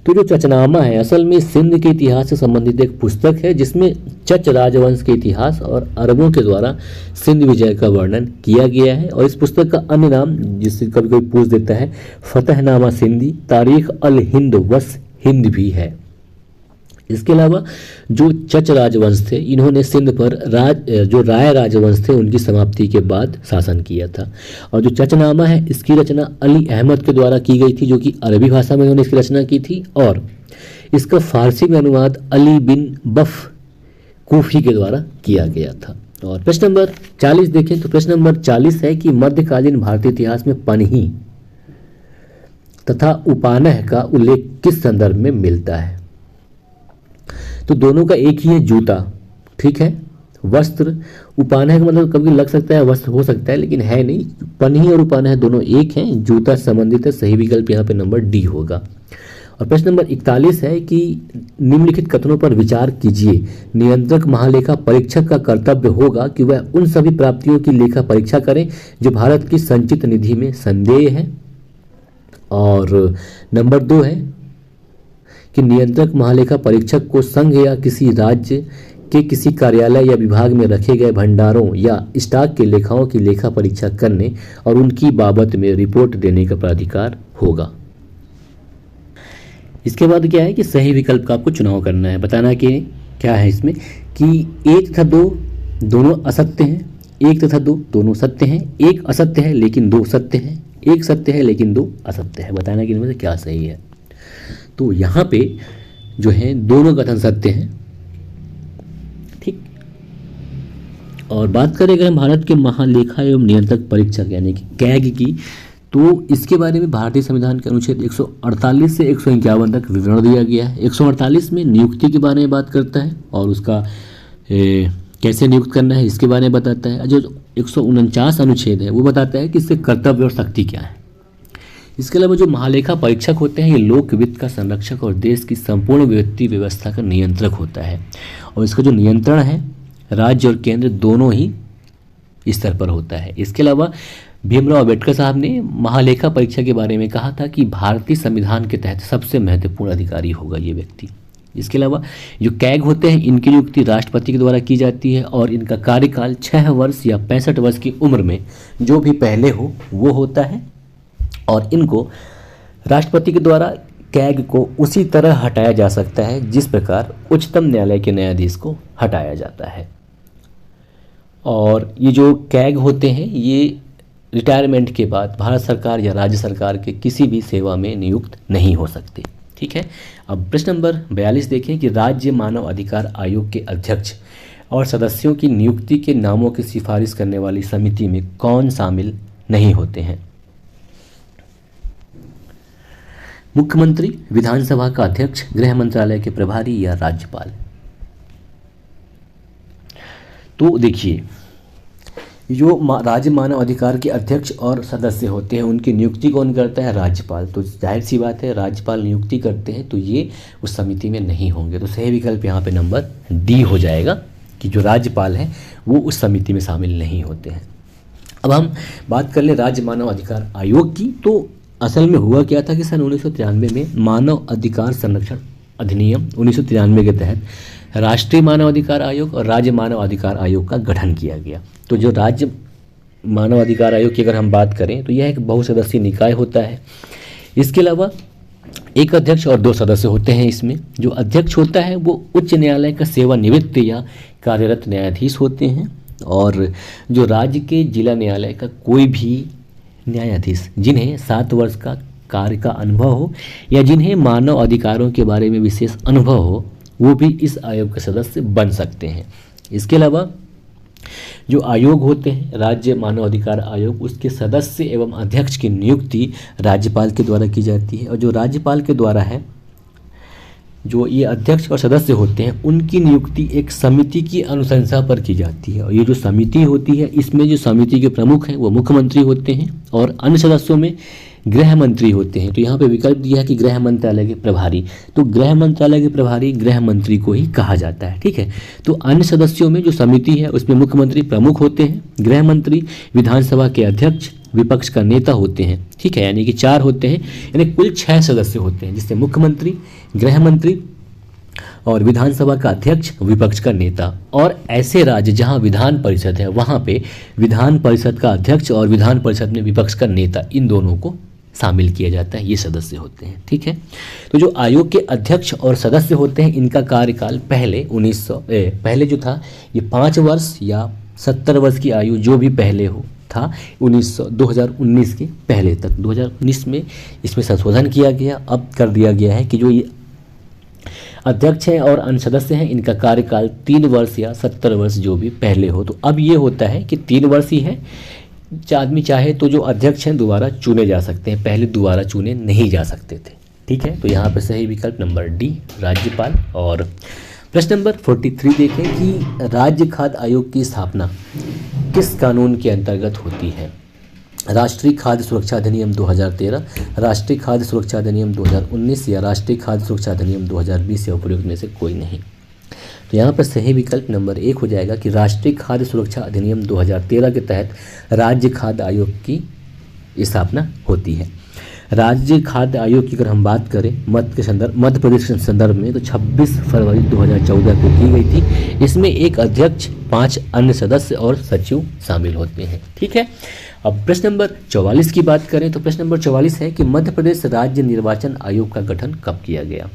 तो जो चचनामा है असल में सिंध के इतिहास से संबंधित एक पुस्तक है जिसमें चच राजवंश के इतिहास और अरबों के द्वारा सिंध विजय का वर्णन किया गया है। और इस पुस्तक का अन्य नाम जिससे कभी कोई पूछ देता है फतहनामा सिंधी, तारीख अल हिंद वस हिंद भी है। इसके अलावा जो चच राजवंश थे इन्होंने सिंध पर जो राय राजवंश थे उनकी समाप्ति के बाद शासन किया था। और जो चचनामा है इसकी रचना अली अहमद के द्वारा की गई थी, जो कि अरबी भाषा में उन्होंने इसकी रचना की थी और इसका फारसी में अनुवाद अली बिन बफ कूफी के द्वारा किया गया था। और प्रश्न नंबर 40 देखें तो प्रश्न नंबर 40 है कि मध्यकालीन भारतीय इतिहास में पनही तथा उपानह का उल्लेख किस संदर्भ में मिलता है? तो दोनों का एक ही है, जूता। ठीक है। वस्त्र, उपानह का मतलब कभी लग सकता है वस्त्र हो सकता है लेकिन है नहीं, पन्ही और उपानह दोनों एक हैं, जूता संबंधित है, सही विकल्प यहाँ पे नंबर डी होगा। और प्रश्न नंबर 41 है कि निम्नलिखित कथनों पर विचार कीजिए। नियंत्रक महालेखा परीक्षक का कर्तव्य होगा कि वह उन सभी प्राप्तियों की लेखा परीक्षा करें जो भारत की संचित निधि में संदेह है। और नंबर 2 है कि नियंत्रक महालेखा परीक्षक को संघ या किसी राज्य के किसी कार्यालय या विभाग में रखे गए भंडारों या स्टॉक के लेखाओं की लेखा परीक्षा करने और उनकी बाबत में रिपोर्ट देने का प्राधिकार होगा। इसके बाद क्या है कि सही विकल्प का आपको चुनाव करना है। बताना कि क्या है इसमें कि 1 तथा 2 दोनों असत्य हैं, 1 तथा 2 दोनों सत्य हैं, 1 असत्य है लेकिन 2 सत्य हैं, 1 सत्य है लेकिन 2 असत्य है। बताना कि इनमें से क्या सही है। तो यहाँ पे जो है दोनों कथन सत्य हैं, ठीक। और बात करें अगर हम भारत के महालेखा एवं नियंत्रक परीक्षक यानी कि कैग की, तो इसके बारे में भारतीय संविधान के अनुच्छेद 148 से 151 तक विवरण दिया गया है। 148 में नियुक्ति के बारे में बात करता है और उसका कैसे नियुक्त करना है इसके बारे में बताता है। जो 149 अनुच्छेद है वो बताता है कि इससे कर्तव्य और शक्ति क्या है। इसके अलावा जो महालेखा परीक्षक होते हैं ये लोक वित्त का संरक्षक और देश की संपूर्ण वित्तीय व्यवस्था का नियंत्रक होता है और इसका जो नियंत्रण है राज्य और केंद्र दोनों ही स्तर पर होता है। इसके अलावा भीमराव अंबेडकर साहब ने महालेखा परीक्षा के बारे में कहा था कि भारतीय संविधान के तहत सबसे महत्वपूर्ण अधिकारी होगा ये व्यक्ति। इसके अलावा जो कैग होते हैं इनकी नियुक्ति राष्ट्रपति के द्वारा की जाती है और इनका कार्यकाल 6 वर्ष या 65 वर्ष की उम्र में जो भी पहले हो वो होता है और इनको राष्ट्रपति के द्वारा कैग को उसी तरह हटाया जा सकता है जिस प्रकार उच्चतम न्यायालय के न्यायाधीश को हटाया जाता है। और ये जो कैग होते हैं ये रिटायरमेंट के बाद भारत सरकार या राज्य सरकार के किसी भी सेवा में नियुक्त नहीं हो सकते, ठीक है। अब प्रश्न नंबर 42 देखें कि राज्य मानव अधिकार आयोग के अध्यक्ष और सदस्यों की नियुक्ति के नामों की सिफारिश करने वाली समिति में कौन शामिल नहीं होते हैं। मुख्यमंत्री, विधानसभा का अध्यक्ष, गृह मंत्रालय के प्रभारी या राज्यपाल। तो देखिए जो राज्य मानव अधिकार के अध्यक्ष और सदस्य होते हैं उनकी नियुक्ति कौन करता है, राज्यपाल। तो जाहिर सी बात है राज्यपाल नियुक्ति करते हैं तो ये उस समिति में नहीं होंगे। तो सही विकल्प यहाँ पे नंबर डी हो जाएगा कि जो राज्यपाल हैं वो उस समिति में शामिल नहीं होते हैं। अब हम बात कर लें राज्य मानव अधिकार आयोग की। तो असल में हुआ क्या था कि सन 1993 में मानव अधिकार संरक्षण अधिनियम 1993 के तहत राष्ट्रीय मानव अधिकार आयोग और राज्य मानव अधिकार आयोग का गठन किया गया। तो जो राज्य मानव अधिकार आयोग की अगर हम बात करें तो यह एक बहुसदस्यीय निकाय होता है। इसके अलावा एक अध्यक्ष और 2 सदस्य होते हैं। इसमें जो अध्यक्ष होता है वो उच्च न्यायालय का सेवानिवृत्त या कार्यरत न्यायाधीश होते हैं और जो राज्य के जिला न्यायालय का कोई भी न्यायाधीश जिन्हें 7 वर्ष का कार्य का अनुभव हो या जिन्हें मानव अधिकारों के बारे में विशेष अनुभव हो वो भी इस आयोग के सदस्य बन सकते हैं। इसके अलावा जो आयोग होते हैं राज्य मानव अधिकार आयोग उसके सदस्य एवं अध्यक्ष की नियुक्ति राज्यपाल के द्वारा की जाती है और जो राज्यपाल के द्वारा है जो ये अध्यक्ष और सदस्य होते हैं उनकी नियुक्ति एक समिति की अनुशंसा पर की जाती है। और ये जो समिति होती है इसमें जो समिति के प्रमुख हैं वो मुख्यमंत्री होते हैं और अन्य सदस्यों में गृह मंत्री होते हैं। तो यहाँ पे विकल्प दिया है कि गृह मंत्रालय के प्रभारी। तो गृह मंत्रालय के प्रभारी गृह मंत्री को ही कहा जाता है, ठीक है। तो अन्य सदस्यों में जो समिति है उसमें मुख्यमंत्री प्रमुख होते हैं, गृह मंत्री, विधानसभा के अध्यक्ष, विपक्ष का नेता होते हैं, ठीक है। यानी कि 4 होते हैं, यानी कुल 6 सदस्य होते हैं जिसमें मुख्यमंत्री, गृह मंत्री और विधानसभा का अध्यक्ष, विपक्ष का नेता। और ऐसे राज्य जहां विधान परिषद है वहां पे विधान परिषद का अध्यक्ष और विधान परिषद में विपक्ष का नेता इन दोनों को शामिल किया जाता है, ये सदस्य होते हैं, ठीक है। तो जो आयोग के अध्यक्ष और सदस्य होते हैं इनका कार्यकाल पहले जो था ये 5 वर्ष या 70 वर्ष की आयु जो भी पहले हो था 2019 के पहले तक। 2019 में इसमें संशोधन किया गया, अब कर दिया गया है कि जो ये अध्यक्ष हैं और अन्य सदस्य हैं इनका कार्यकाल 3 वर्ष या 70 वर्ष जो भी पहले हो। तो अब ये होता है कि 3 वर्ष ही है, आदमी चाहे तो जो अध्यक्ष हैं दोबारा चुने जा सकते हैं, पहले दोबारा चुने नहीं जा सकते थे, ठीक है। तो यहाँ पर सही विकल्प नंबर डी राज्यपाल। और प्रश्न नंबर 43 देखें कि राज्य खाद्य आयोग की स्थापना किस कानून के अंतर्गत होती है। राष्ट्रीय खाद्य सुरक्षा अधिनियम 2013, राष्ट्रीय खाद्य सुरक्षा अधिनियम 2019 या राष्ट्रीय खाद्य सुरक्षा अधिनियम 2020 या उपयुक्त में से कोई नहीं। तो यहाँ पर सही विकल्प नंबर 1 हो जाएगा कि राष्ट्रीय खाद्य सुरक्षा अधिनियम 2013 के तहत राज्य खाद्य आयोग की स्थापना होती है। राज्य खाद्य आयोग की अगर हम बात करें मध्य प्रदेश के संदर्भ में तो 26 फरवरी 2014 को की गई थी। इसमें एक अध्यक्ष, 5 अन्य सदस्य और सचिव शामिल होते हैं। ठीक है। अब प्रश्न नंबर 44 की बात करें तो प्रश्न नंबर 44 है कि मध्य प्रदेश राज्य निर्वाचन आयोग का गठन कब किया गया।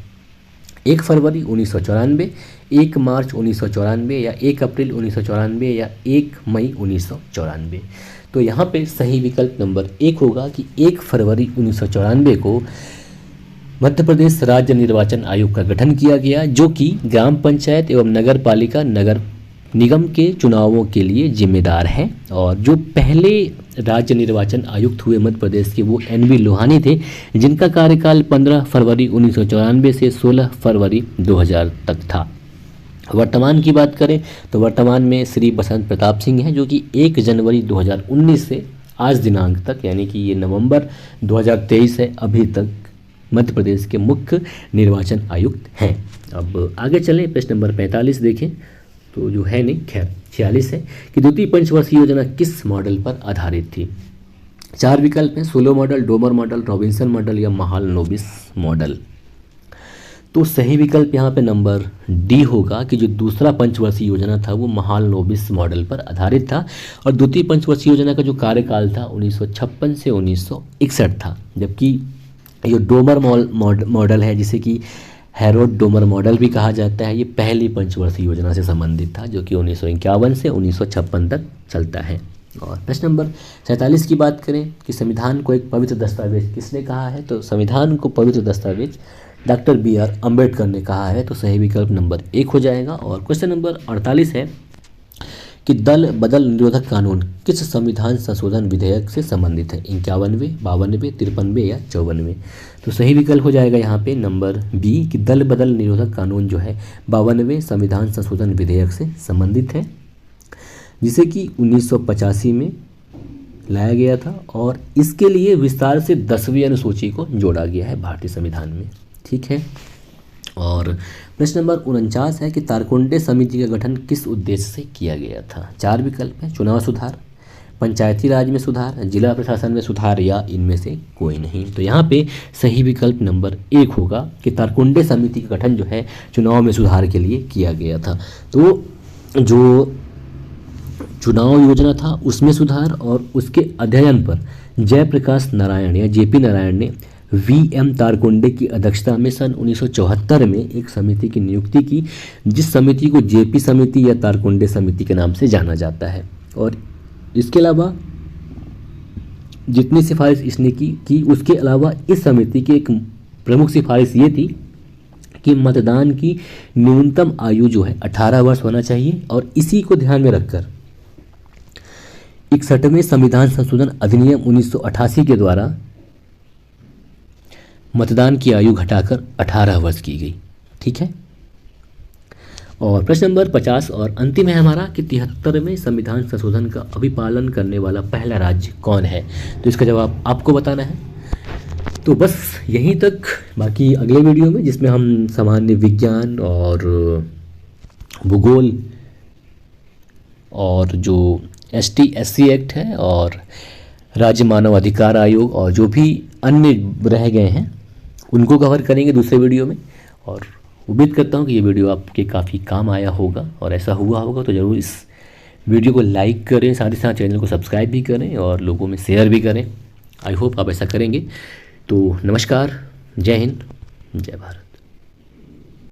1 फरवरी 1994, 1 मार्च 1994 या 1 अप्रैल 1994 या 1 मई 1994। तो यहाँ पे सही विकल्प नंबर 1 होगा कि 1 फरवरी 1994 को मध्य प्रदेश राज्य निर्वाचन आयोग का गठन किया गया, जो कि ग्राम पंचायत एवं नगर पालिका नगर निगम के चुनावों के लिए जिम्मेदार है। और जो पहले राज्य निर्वाचन आयुक्त हुए मध्य प्रदेश के वो NV लोहानी थे, जिनका कार्यकाल 15 फरवरी 1994 से 16 फरवरी 2000 तक था। वर्तमान की बात करें तो वर्तमान में श्री बसंत प्रताप सिंह हैं, जो कि 1 जनवरी 2019 से आज दिनांक तक, यानी कि ये नवंबर 2023 है, अभी तक मध्य प्रदेश के मुख्य निर्वाचन आयुक्त हैं। अब आगे चलें, प्रश्न नंबर 45 देखें तो जो है नहीं, खैर 46 है कि द्वितीय पंचवर्षीय योजना किस मॉडल पर आधारित थी। 4 विकल्प हैं, Solow model, Domar model, Robinson model या महालनोबिस मॉडल। तो सही विकल्प यहाँ पे नंबर डी होगा कि जो दूसरा पंचवर्षीय योजना था वो महालनोबिस मॉडल पर आधारित था। और द्वितीय पंचवर्षीय योजना का जो कार्यकाल था 1956 से 1961 था। जबकि ये डोमर मॉडल है, जिसे कि हैरोल्ड डोमर मॉडल भी कहा जाता है, ये पहली पंचवर्षीय योजना से संबंधित था, जो कि 1951 से 1956 तक चलता है। और प्रश्न नंबर 47 की बात करें कि संविधान को एक पवित्र दस्तावेज किसने कहा है। तो संविधान को पवित्र दस्तावेज डॉक्टर BR अम्बेडकर ने कहा है। तो सही विकल्प नंबर 1 हो जाएगा। और क्वेश्चन नंबर 48 है कि दल बदल निरोधक कानून किस संविधान संशोधन विधेयक से संबंधित है। 51वें, 52वें, 53वें या 54वें। तो सही विकल्प हो जाएगा यहाँ पे नंबर बी कि दल बदल निरोधक कानून जो है 52वें संविधान संशोधन विधेयक से संबंधित है, जिसे कि 1985 में लाया गया था। और इसके लिए विस्तार से 10वीं अनुसूची को जोड़ा गया है भारतीय संविधान में। ठीक है। और प्रश्न नंबर 49 है कि तारकुंडे समिति का गठन किस उद्देश्य से किया गया था। 4 विकल्प हैं, चुनाव सुधार, पंचायती राज में सुधार, जिला प्रशासन में सुधार या इनमें से कोई नहीं। तो यहाँ पे सही विकल्प नंबर 1 होगा कि तारकुंडे समिति का गठन जो है चुनाव में सुधार के लिए किया गया था। तो जो चुनाव योजना था उसमें सुधार और उसके अध्ययन पर जयप्रकाश नारायण या JP नारायण ने VM तारकुंडे की अध्यक्षता में सन 1974 में एक समिति की नियुक्ति की, जिस समिति को JP समिति या तारकुंडे समिति के नाम से जाना जाता है। और इसके अलावा जितनी सिफारिश इसने की उसके अलावा इस समिति की एक प्रमुख सिफारिश ये थी कि मतदान की न्यूनतम आयु जो है 18 वर्ष होना चाहिए। और इसी को ध्यान में रखकर 61वें संविधान संशोधन अधिनियम 1988 के द्वारा मतदान की आयु घटाकर 18 वर्ष की गई। ठीक है। और प्रश्न नंबर 50 और अंतिम है हमारा कि 73वें संविधान संशोधन का अभिपालन करने वाला पहला राज्य कौन है। तो इसका जवाब आपको बताना है। तो बस यहीं तक, बाकी अगले वीडियो में जिसमें हम सामान्य विज्ञान और भूगोल और जो ST/SC एक्ट है और राज्य मानव अधिकार आयोग और जो भी अन्य रह गए हैं उनको कवर करेंगे दूसरे वीडियो में। और उम्मीद करता हूँ कि ये वीडियो आपके काफ़ी काम आया होगा, और ऐसा हुआ होगा तो ज़रूर इस वीडियो को लाइक करें, साथ ही साथ चैनल को सब्सक्राइब भी करें और लोगों में शेयर भी करें। आई होप आप ऐसा करेंगे। तो नमस्कार, जय हिंद, जय भारत।